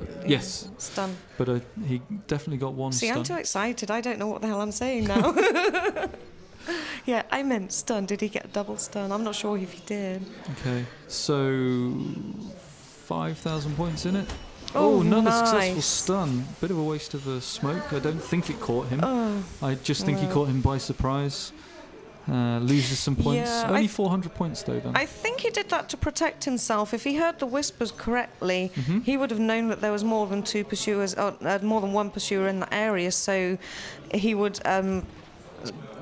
stun. But he definitely got one. See, stun. I'm too excited. I don't know what the hell I'm saying now. Yeah, I meant stun. Did he get a double stun? I'm not sure if he did. Okay, so 5,000 points in it. Another successful stun. Bit of a waste of a smoke. I don't think it caught him. I just think he caught him by surprise. Loses some points. Only 400 points though then. I think he did that to protect himself. If he heard the whispers correctly, he would have known that there was more than two pursuers, or more than one pursuer in the area, so he would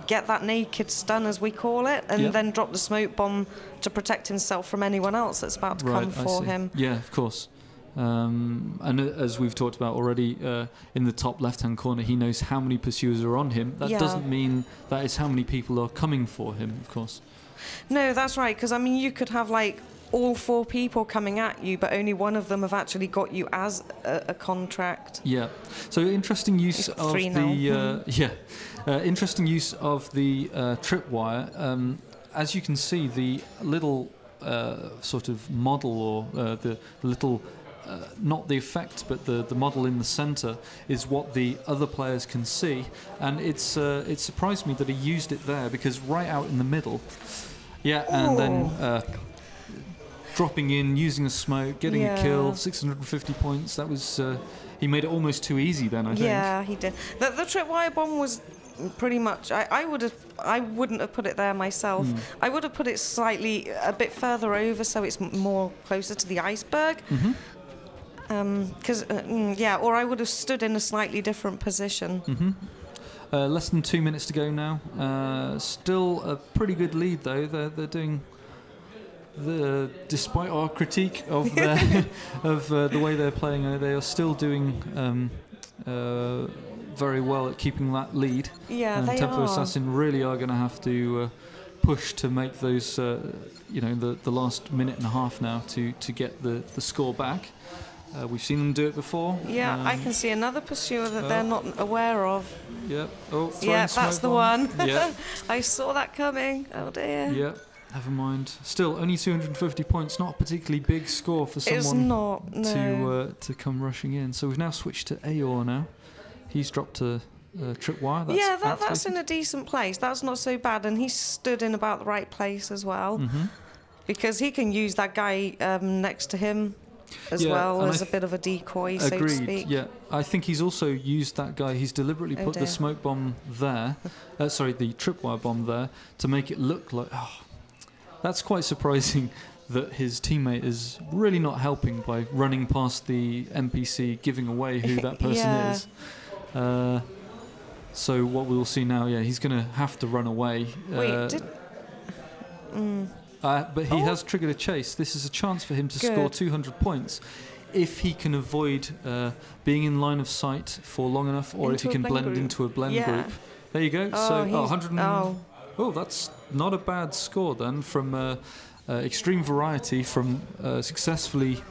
get that naked stun, as we call it, and then drop the smoke bomb to protect himself from anyone else that's about to come for him. Yeah, of course. And as we've talked about already, in the top left-hand corner, he knows how many pursuers are on him. That doesn't mean that is how many people are coming for him, of course. No, that's right, because I mean, you could have like all four people coming at you, but only one of them have actually got you as a contract. Yeah. So interesting use of the interesting use of the tripwire. As you can see, the little sort of model, or the little. Not the effect, but the model in the centre is what the other players can see, and it surprised me that he used it there, because right out in the middle, and then dropping in, using a smoke, getting a kill, 650 points. That was he made it almost too easy then, I think. Yeah, he did. The tripwire bomb was pretty much. I wouldn't have put it there myself. I would have put it a bit further over, so it's more closer to the iceberg. Or I would have stood in a slightly different position. Less than 2 minutes to go now. Still a pretty good lead though. They're doing despite our critique of the way they're playing, they are still doing very well at keeping that lead. Yeah, they Templar are. Assassin really are going to have to push to make those, the last minute and a half now to get the score back. We've seen them do it before. Yeah, I can see another pursuer that they're not aware of. Yep. That's the one. Yeah. I saw that coming. Oh dear. Yeah. Never mind. Still, only 250 points. Not a particularly big score for someone to come rushing in. So we've now switched to Aor now. He's dropped a tripwire. That's in a decent place. That's not so bad, and he stood in about the right place as well, because he can use that guy next to him as well as a bit of a decoy, so to speak. Yeah, I think he's also used that guy. He's deliberately put the smoke bomb there, the tripwire bomb there, to make it look like. That's quite surprising that his teammate is really not helping by running past the NPC, giving away who that person is. So what we'll see now, he's going to have to run away. But he has triggered a chase. This is a chance for him to score 200 points if he can avoid being in line of sight for long enough, or if he can blend into a blend group. There you go. So 100. Oh, that's not a bad score then from extreme variety, from successfully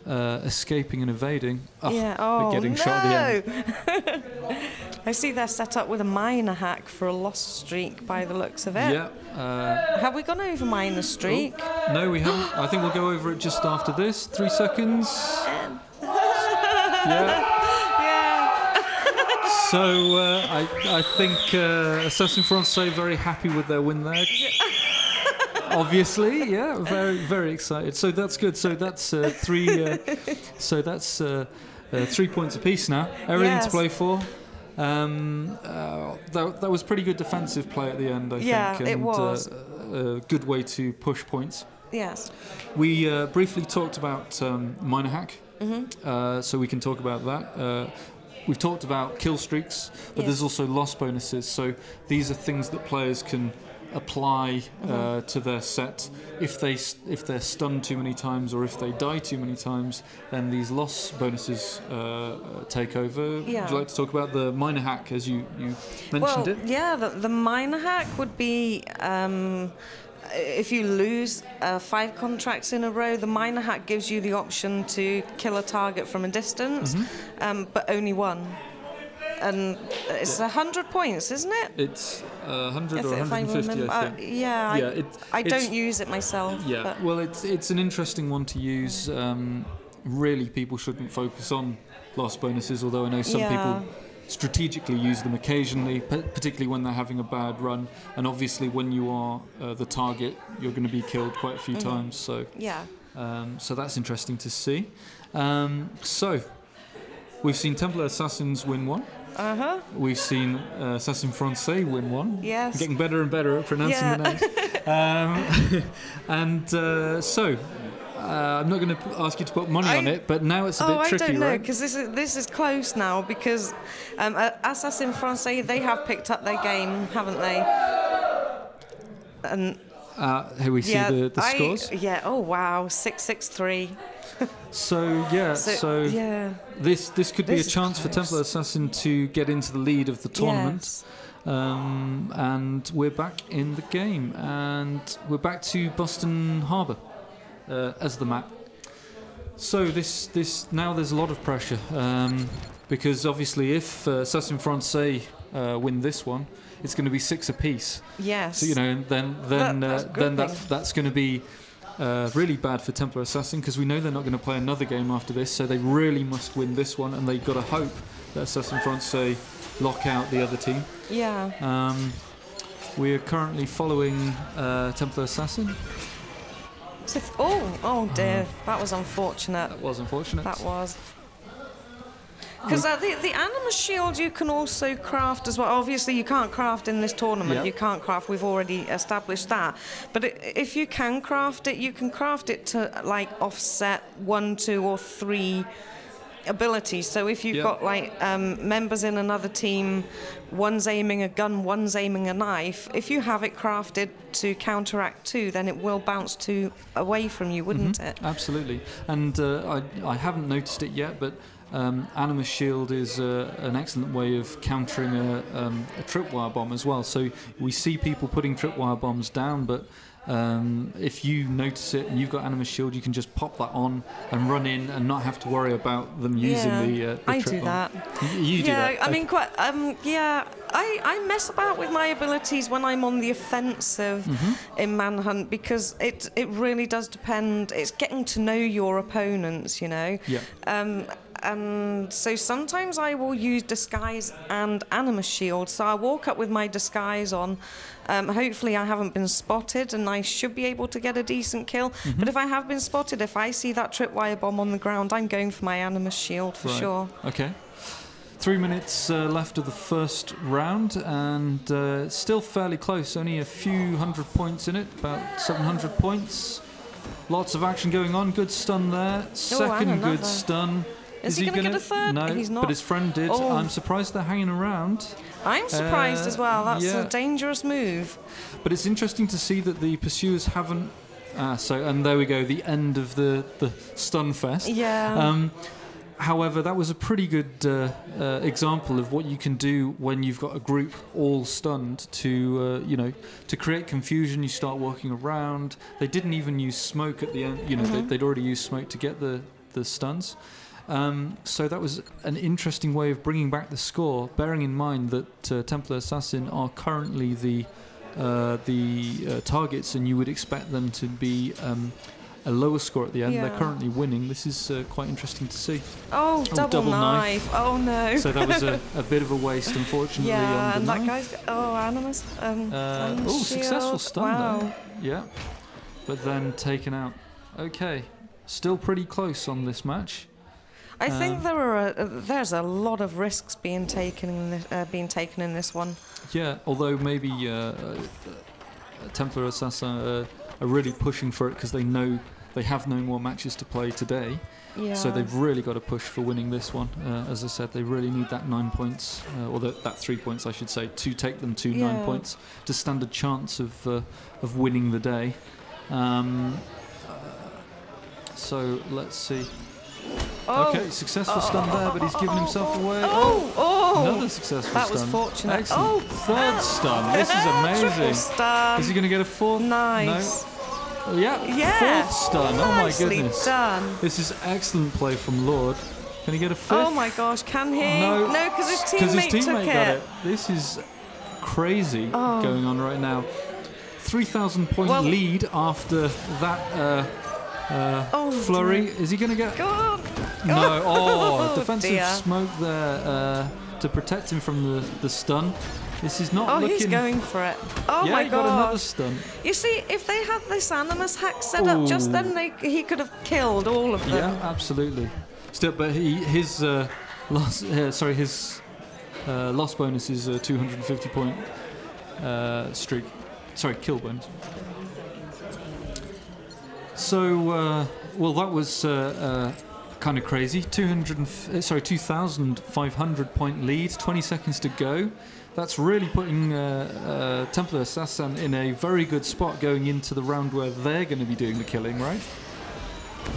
escaping and evading. But getting shot at the end. I see they're set up with a minor hack for a lost streak by the looks of it. Have we gone over minor streak? No, we haven't. I think we'll go over it just after this. 3 seconds. So I think Assassin Français very happy with their win there. Obviously, very very excited. So that's good. So that's 3. So that's 3 points apiece now. Everything to play for. That was pretty good defensive play at the end, I think. And, it was. A good way to push points. Yes. We briefly talked about minor hack, so we can talk about that. We've talked about kill streaks, but there's also loss bonuses. So these are things that players can apply to their set. If they're stunned too many times, or if they die too many times, then these loss bonuses take over. Would you like to talk about the minor hack as you mentioned it? Yeah, the minor hack would be if you lose 5 contracts in a row, the minor hack gives you the option to kill a target from a distance, but only one. And it's 100 points, isn't it? It's 100 or 150, I think. I don't use it myself. But well, it's an interesting one to use. Really, people shouldn't focus on loss bonuses, although I know some people strategically use them occasionally, particularly when they're having a bad run. And obviously, when you are the target, you're going to be killed quite a few times. So so that's interesting to see. So we've seen Templar Assassins win one. We've seen Assassin Français win one. Yes. I'm getting better and better at pronouncing the names. So I'm not going to ask you to put money on it, but now it's a bit tricky, I don't know, right? because this is close now, because Assassin Français, they have picked up their game, haven't they? And here we see the scores. Oh wow, 6-6-3. So this could be a chance for Templar Assassin to get into the lead of the tournament. And we're back in the game, and we're back to Boston Harbour as the map. So this now there's a lot of pressure, because obviously if Assassin Français win this one, it's going to be 6 apiece. Yes. So that's going to be really bad for Templar Assassin, because we know they're not going to play another game after this, so they really must win this one, and they've got to hope that Assassin Français lock out the other team. We are currently following Templar Assassin. Oh dear, that was unfortunate. That was unfortunate. That was. Because the Animus Shield you can also craft as well. Obviously, you can't craft in this tournament. You can't craft. We've already established that. But if you can craft it, you can craft it to like offset 1, 2, or 3 abilities. So if you've got like members in another team, one's aiming a gun, one's aiming a knife. If you have it crafted to counteract 2, then it will bounce 2 away from you, wouldn't it? Absolutely. And I haven't noticed it yet, but Animus Shield is an excellent way of countering a tripwire bomb as well. So we see people putting tripwire bombs down, but if you notice it and you've got Animus Shield, you can just pop that on and run in and not have to worry about them using the I trip do bomb. that. You do that? I mean, quite. I mess about with my abilities when I'm on the offensive in Manhunt, because it really does depend. It's getting to know your opponents, you know. And so sometimes I will use Disguise and Animus Shield. So I walk up with my Disguise on. Hopefully I haven't been spotted, and I should be able to get a decent kill. But if I have been spotted, if I see that tripwire bomb on the ground, I'm going for my Animus Shield for sure. Okay. 3 minutes left of the first round, and still fairly close. Only a few hundred points in it, about 700 points. Lots of action going on. Good stun there. Second good stun. Is he going to get a third? No, he's not. But his friend did. Oh. I'm surprised they're hanging around. I'm surprised as well. That's a dangerous move. But it's interesting to see that the pursuers haven't... and there we go, the end of the stun fest. Yeah. However, that was a pretty good example of what you can do when you've got a group all stunned to create confusion. You start walking around. They didn't even use smoke at the end. They'd already used smoke to get the stuns. So that was an interesting way of bringing back the score, bearing in mind that Templar Assassin are currently the targets, and you would expect them to be a lower score at the end. They're currently winning. This is quite interesting to see. Oh, double knife. Oh no. So that was a bit of a waste, unfortunately. Yeah, on the and knife. that guy's Animus. Successful stun wow. there. Yeah, but then taken out. Okay, still pretty close on this match. I think there's a lot of risks being taken in this one. Yeah, although maybe Templar Assassin are really pushing for it because they know they have no more matches to play today. Yeah. So they've really got to push for winning this one. As I said, they really need that 9 points, or that 3 points, I should say, to take them to 9 points to stand a chance of winning the day. So let's see. Oh. Okay, successful stun there, but he's given himself away. Another successful stun. That was fortunate. Excellent. Third stun. This is amazing. Stun. Is he going to get a fourth? Nice. No. Yeah. Fourth stun. Nicely Oh my goodness. Done. This is excellent play from Lord. Can he get a fifth? Oh my gosh, can he? No, because his teammate took got it. This is crazy going on right now. 3,000 point lead after that flurry. Dear. Is he going to get... Go on. No. Defensive smoke there to protect him from the stun. This is not looking... he's going for it. Oh my god. He got another stun. You see, if they had this Animus hack set up just then, he could have killed all of them. Yeah, absolutely. Still, but his loss bonus is a 250 point streak. Sorry, kill bonus. So, that was kind of crazy. 2,500 point lead, 20 seconds to go. That's really putting Templar Assassin in a very good spot going into the round where they're going to be doing the killing, right?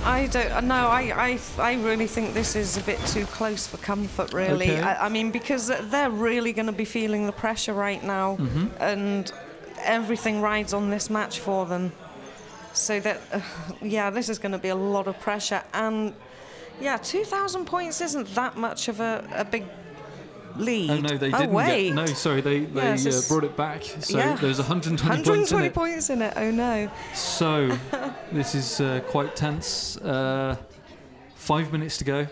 I don't know. I really think this is a bit too close for comfort, really. Okay. I mean, because they're really going to be feeling the pressure right now, and everything rides on this match for them. So that, this is going to be a lot of pressure. And, 2,000 points isn't that much of a big lead. Oh, no, they didn't get... No, sorry, they brought it back. So there's 120 points in it. Oh, no. So, this is quite tense. 5 minutes to go.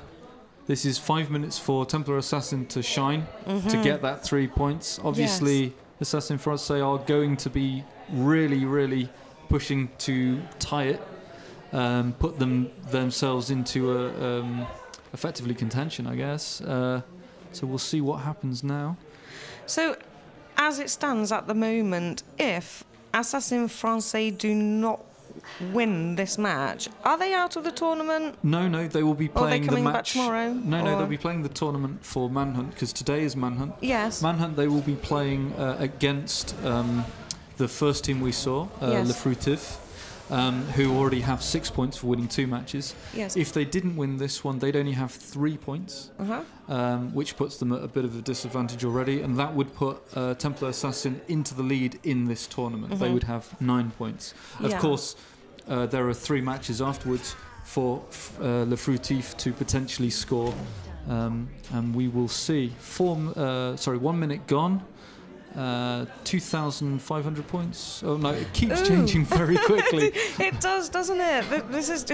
This is 5 minutes for Templar Assassin to shine, to get that 3 points. Obviously, Assassin Français are going to be really, really... pushing to tie it, put themselves into effectively contention, I guess. So we'll see what happens now. So, as it stands at the moment, if Assassin Français do not win this match, are they out of the tournament? No, they will be playing the match. Are they coming back tomorrow? No, they'll be playing the tournament for Manhunt, because today is Manhunt. Yes. Manhunt, they will be playing against... the first team we saw, Le Fruitif, who already have 6 points for winning 2 matches. Yes. If they didn't win this one, they'd only have 3 points, which puts them at a bit of a disadvantage already, and that would put Templar Assassin into the lead in this tournament. They would have 9 points. Of course, there are 3 matches afterwards for Le Fruitif to potentially score, and we will see. 1 minute gone. 2,500 points. Oh no, it keeps changing very quickly. It does, doesn't it? This is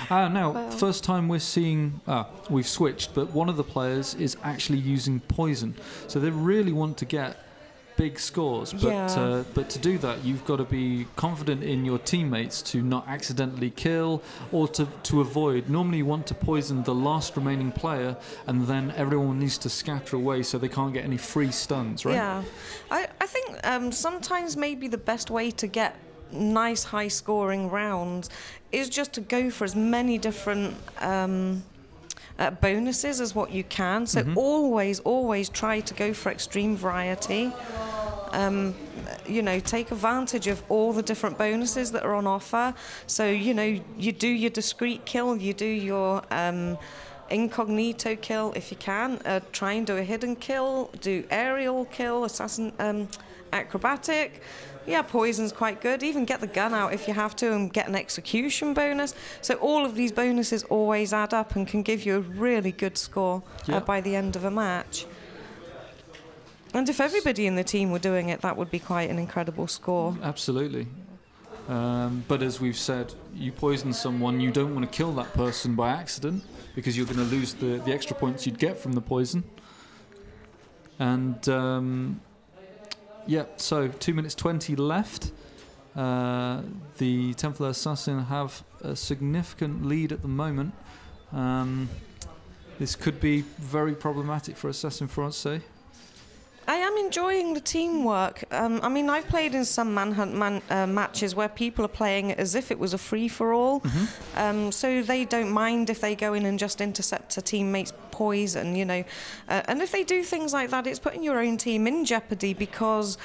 now, first time we're seeing... we've switched, but one of the players is actually using poison. So they really want to get big scores, but to do that, you've got to be confident in your teammates to not accidentally kill, or to avoid. Normally you want to poison the last remaining player, and then everyone needs to scatter away so they can't get any free stuns, right? Yeah. I think sometimes maybe the best way to get nice high-scoring rounds is just to go for as many different bonuses as what you can. So always try to go for extreme variety. You know, take advantage of all the different bonuses that are on offer. So, you know, you do your discreet kill, you do your incognito kill if you can. Try and do a hidden kill, do aerial kill, assassin, acrobatic. Yeah, poison's quite good. Even get the gun out if you have to and get an execution bonus. So all of these bonuses always add up and can give you a really good score by the end of a match. And if everybody in the team were doing it, that would be quite an incredible score. Absolutely. But as we've said, you poison someone, you don't want to kill that person by accident because you're going to lose the extra points you'd get from the poison. And yeah, so 2 minutes 20 left. The Templar Assassin have a significant lead at the moment. This could be very problematic for Assassin Français. I am enjoying the teamwork. I mean, I've played in some Manhunt matches where people are playing it as if it was a free-for-all. So they don't mind if they go in and just intercept a teammate's poison, you know. And if they do things like that, it's putting your own team in jeopardy because,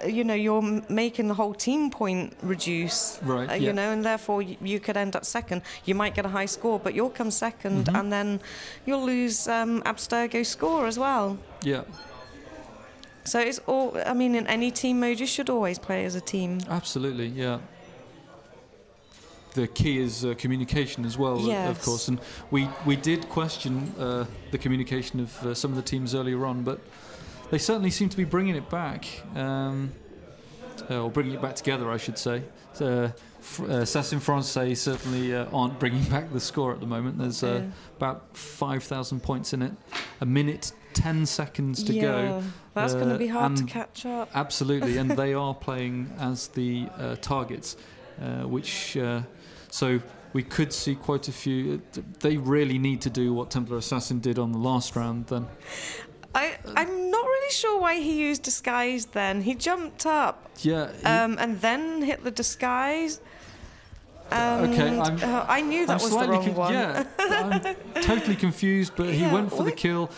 you know, you're making the whole team point reduce. Right, you know, and therefore you could end up second. You might get a high score, but you'll come second, and then you'll lose Abstergo score as well. Yeah. So it's all, I mean, in any team mode, you should always play as a team. Absolutely, yeah. The key is communication as well, of course. And we did question the communication of some of the teams earlier on, but they certainly seem to be bringing it back, or bringing it back together, I should say. Assassin Français certainly aren't bringing back the score at the moment. There's about 5,000 points in it. A minute 10 seconds to go. That's going to be hard to catch up. Absolutely, and they are playing as the targets, which so we could see quite a few. They really need to do what Templar Assassin did on the last round then. I'm not really sure why he used disguise then. He jumped up and then hit the disguise. Okay, I knew that was the wrong one. Yeah, I'm totally confused, but he went for the kill.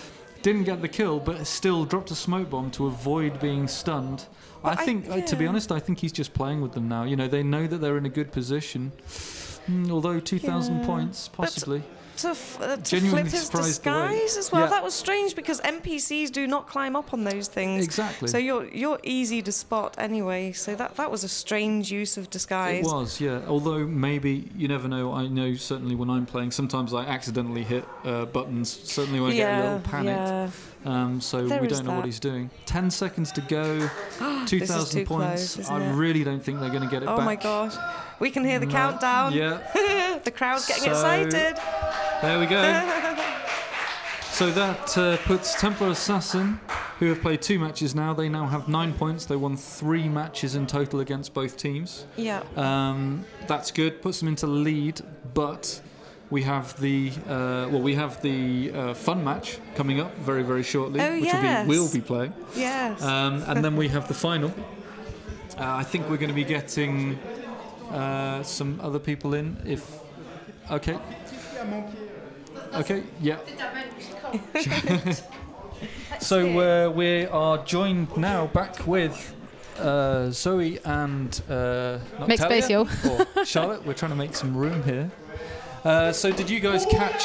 Didn't get the kill, but still dropped a smoke bomb to avoid being stunned. Well, I think, to be honest, I think he's just playing with them now. You know, they know that they're in a good position. Although 2,000 points, possibly. To flip his disguise as well. That was strange because NPCs do not climb up on those things. Exactly. So you're easy to spot anyway. So that was a strange use of disguise. It was, yeah. Although maybe you never know. I know certainly when I'm playing, sometimes I accidentally hit buttons. Certainly when I get a little panicked. So we don't know what he's doing. 10 seconds to go. 2,000 points. Close, I really don't think they're going to get it back. Oh my gosh. We can hear the countdown. Yeah. The crowd's getting excited. There we go. So that puts Templar Assassin, who have played 2 matches now, they now have 9 points. They won 3 matches in total against both teams. Yeah. That's good. Puts them into lead, but we have the fun match coming up very, very shortly, which we'll be playing. Yes. And then we have the final. I think we're going to be getting some other people in. Okay, yeah. So we are joined now back with Zoe and Make space, yo. or Charlotte. We're trying to make some room here. So did you guys catch,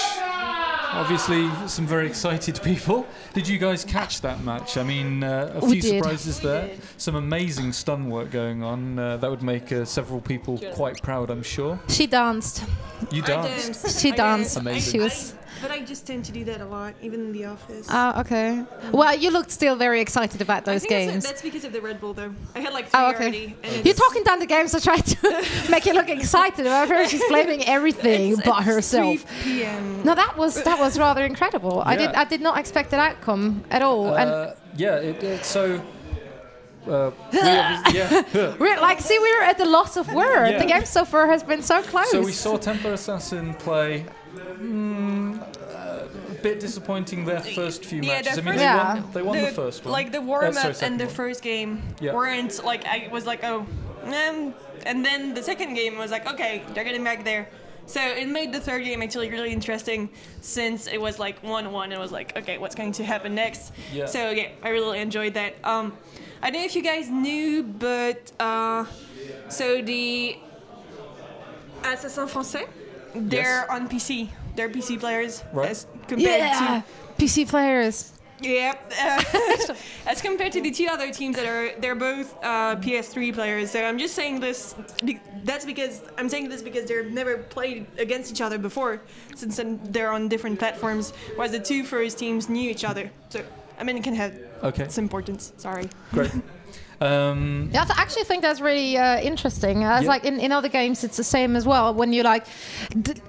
obviously some very excited people, did you guys catch that match? I mean, a few surprises there, some amazing stun work going on. That would make several people quite proud, I'm sure. She danced. You danced? She danced. Amazing. She was... But I just tend to do that a lot, even in the office. Oh, okay. Well, you looked still very excited about those games. That's because of the Red Bull, though. I had like 3 already. And you're talking down the games to try to make you look excited. However, she's blaming everything but herself. 3 p.m. No, that was rather incredible. Yeah. I did not expect that outcome at all. So. We were at the loss of words. Yeah. The game so far has been so close. So we saw Templar Assassin play. A bit disappointing their first few matches. I mean, they won the first one. Like the warm-up and the first game weren't like, I was like, oh, And then the second game was like, okay, they're getting back there. So it made the third game actually really interesting, since it was like 1-1. It was like, okay, what's going to happen next? Yeah. So yeah, I really enjoyed that. I don't know if you guys knew, but so the Assassin Français, they're on PC. They're PC players as compared to PC players. Yeah, as compared to the two other teams they're both PS3 players. So I'm just saying this. I'm saying this because they've never played against each other before, since they're on different platforms. Whereas the two first teams knew each other. So I mean, it can have its importance. Sorry. Great. Yeah, I actually think that's really interesting. It's like in other games, it's the same as well. When you like,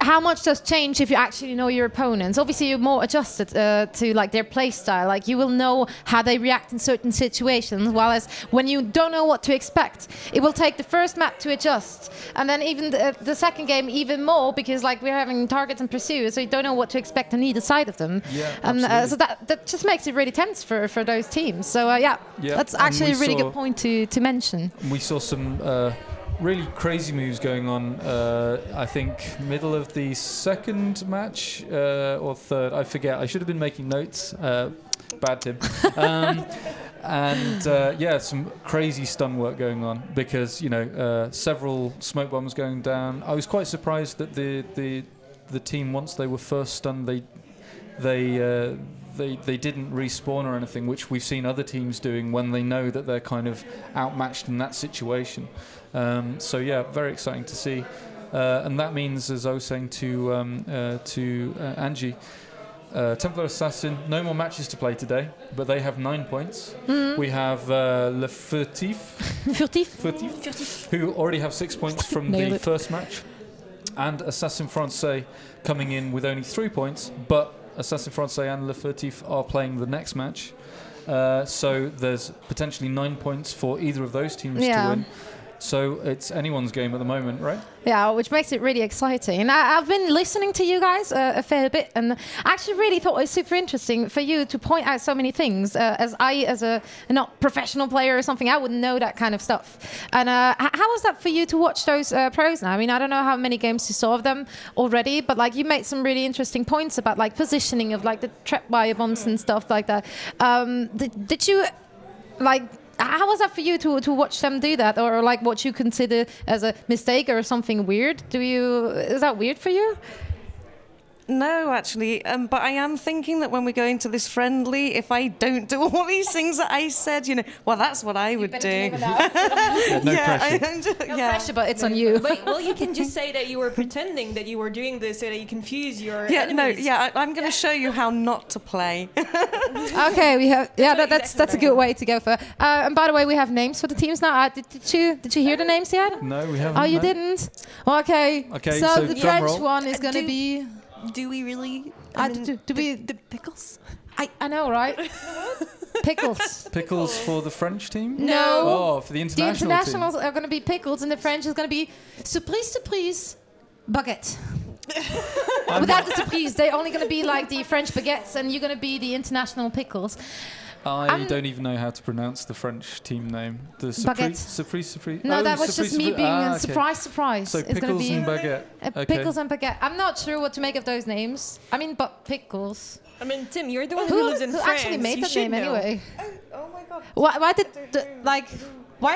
how much does change if you actually know your opponents? Obviously, you're more adjusted to like their play style. Like you will know how they react in certain situations. Whereas when you don't know what to expect, it will take the first map to adjust, and then even the second game even more, because like we're having targets and pursuers, so you don't know what to expect on either side of them. Yeah, So that just makes it really tense for those teams. So that's actually a really good point to mention. We saw some really crazy moves going on. I think middle of the second match or third, I forget. I should have been making notes. Bad Tim. Some crazy stun work going on, because several smoke bombs going down. I was quite surprised that the team, once they were first stunned, they didn't respawn or anything, which we've seen other teams doing when they know that they're kind of outmatched in that situation. Very exciting to see. And that means, as I was saying to Angie, Templar Assassin, no more matches to play today, but they have 9 points. We have Le Furtif, who already have 6 points from the first match, and Assassin Français coming in with only 3 points, but Assassin Français and Le Furtif are playing the next match. So there's potentially 9 points for either of those teams to win. So it's anyone's game at the moment, right? Yeah, which makes it really exciting. And I've been listening to you guys a fair bit, and I actually really thought it was super interesting for you to point out so many things. As a not professional player or something, I wouldn't know that kind of stuff. And how was that for you to watch those pros now? I mean, I don't know how many games you saw of them already, but like you made some really interesting points about like positioning of like the trapwire bombs and stuff like that. Did you like? How was that for you to watch them do that, or like what you consider as a mistake or something weird? Is that weird for you? No, actually, but I am thinking that when we go into this friendly, if I don't do all these things that I said, well, that's what I would do. No pressure. No pressure, but it's on you. Well, you can just say that you were pretending that you were doing this so that you confuse your enemies. I'm going to show you how not to play. Okay, we have. Yeah, that's a good way to go for. And by the way, we have names for the teams now. Did you hear the names yet? No, we haven't. Oh, you didn't? Okay. Okay. So the French one is going to be. Do we really? Do we the pickles? I know, right? Pickles. Pickles for the French team? No. Oh, for the international team. The internationals are going to be pickles, and the French is going to be surprise, baguette. Without the surprise, they're only going to be like the French baguettes, and you're going to be the international pickles. I don't even know how to pronounce the French team name. The surprise. No, that was just me being surprise. So it's pickles and baguette. Pickles and baguette. I'm not sure what to make of those names. I mean, but pickles. I mean, Tim, you're the one who lives in France. Who actually made that name anyway? Oh my God. Why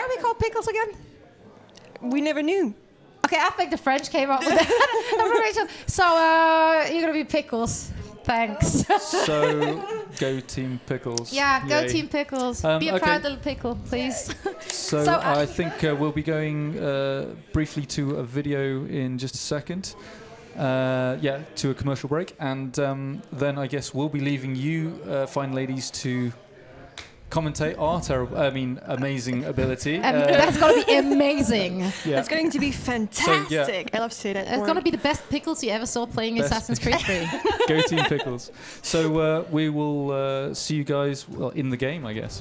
are we called pickles again? We never knew. Okay, I think the French came up with that. So you're gonna be pickles. Thanks. So, go Team Pickles. Yeah, Yay. go Team Pickles. Be a proud little pickle, please. So I think we'll be going briefly to a video in just a second. To a commercial break. And then I guess we'll be leaving you, fine ladies, to commentate our amazing ability. That's going to be amazing. Yeah. It's going to be fantastic. I love to say that. It's going to be the best pickles you ever saw playing Assassin's Creed 3. Go Team Pickles. So we will see you guys in the game, I guess.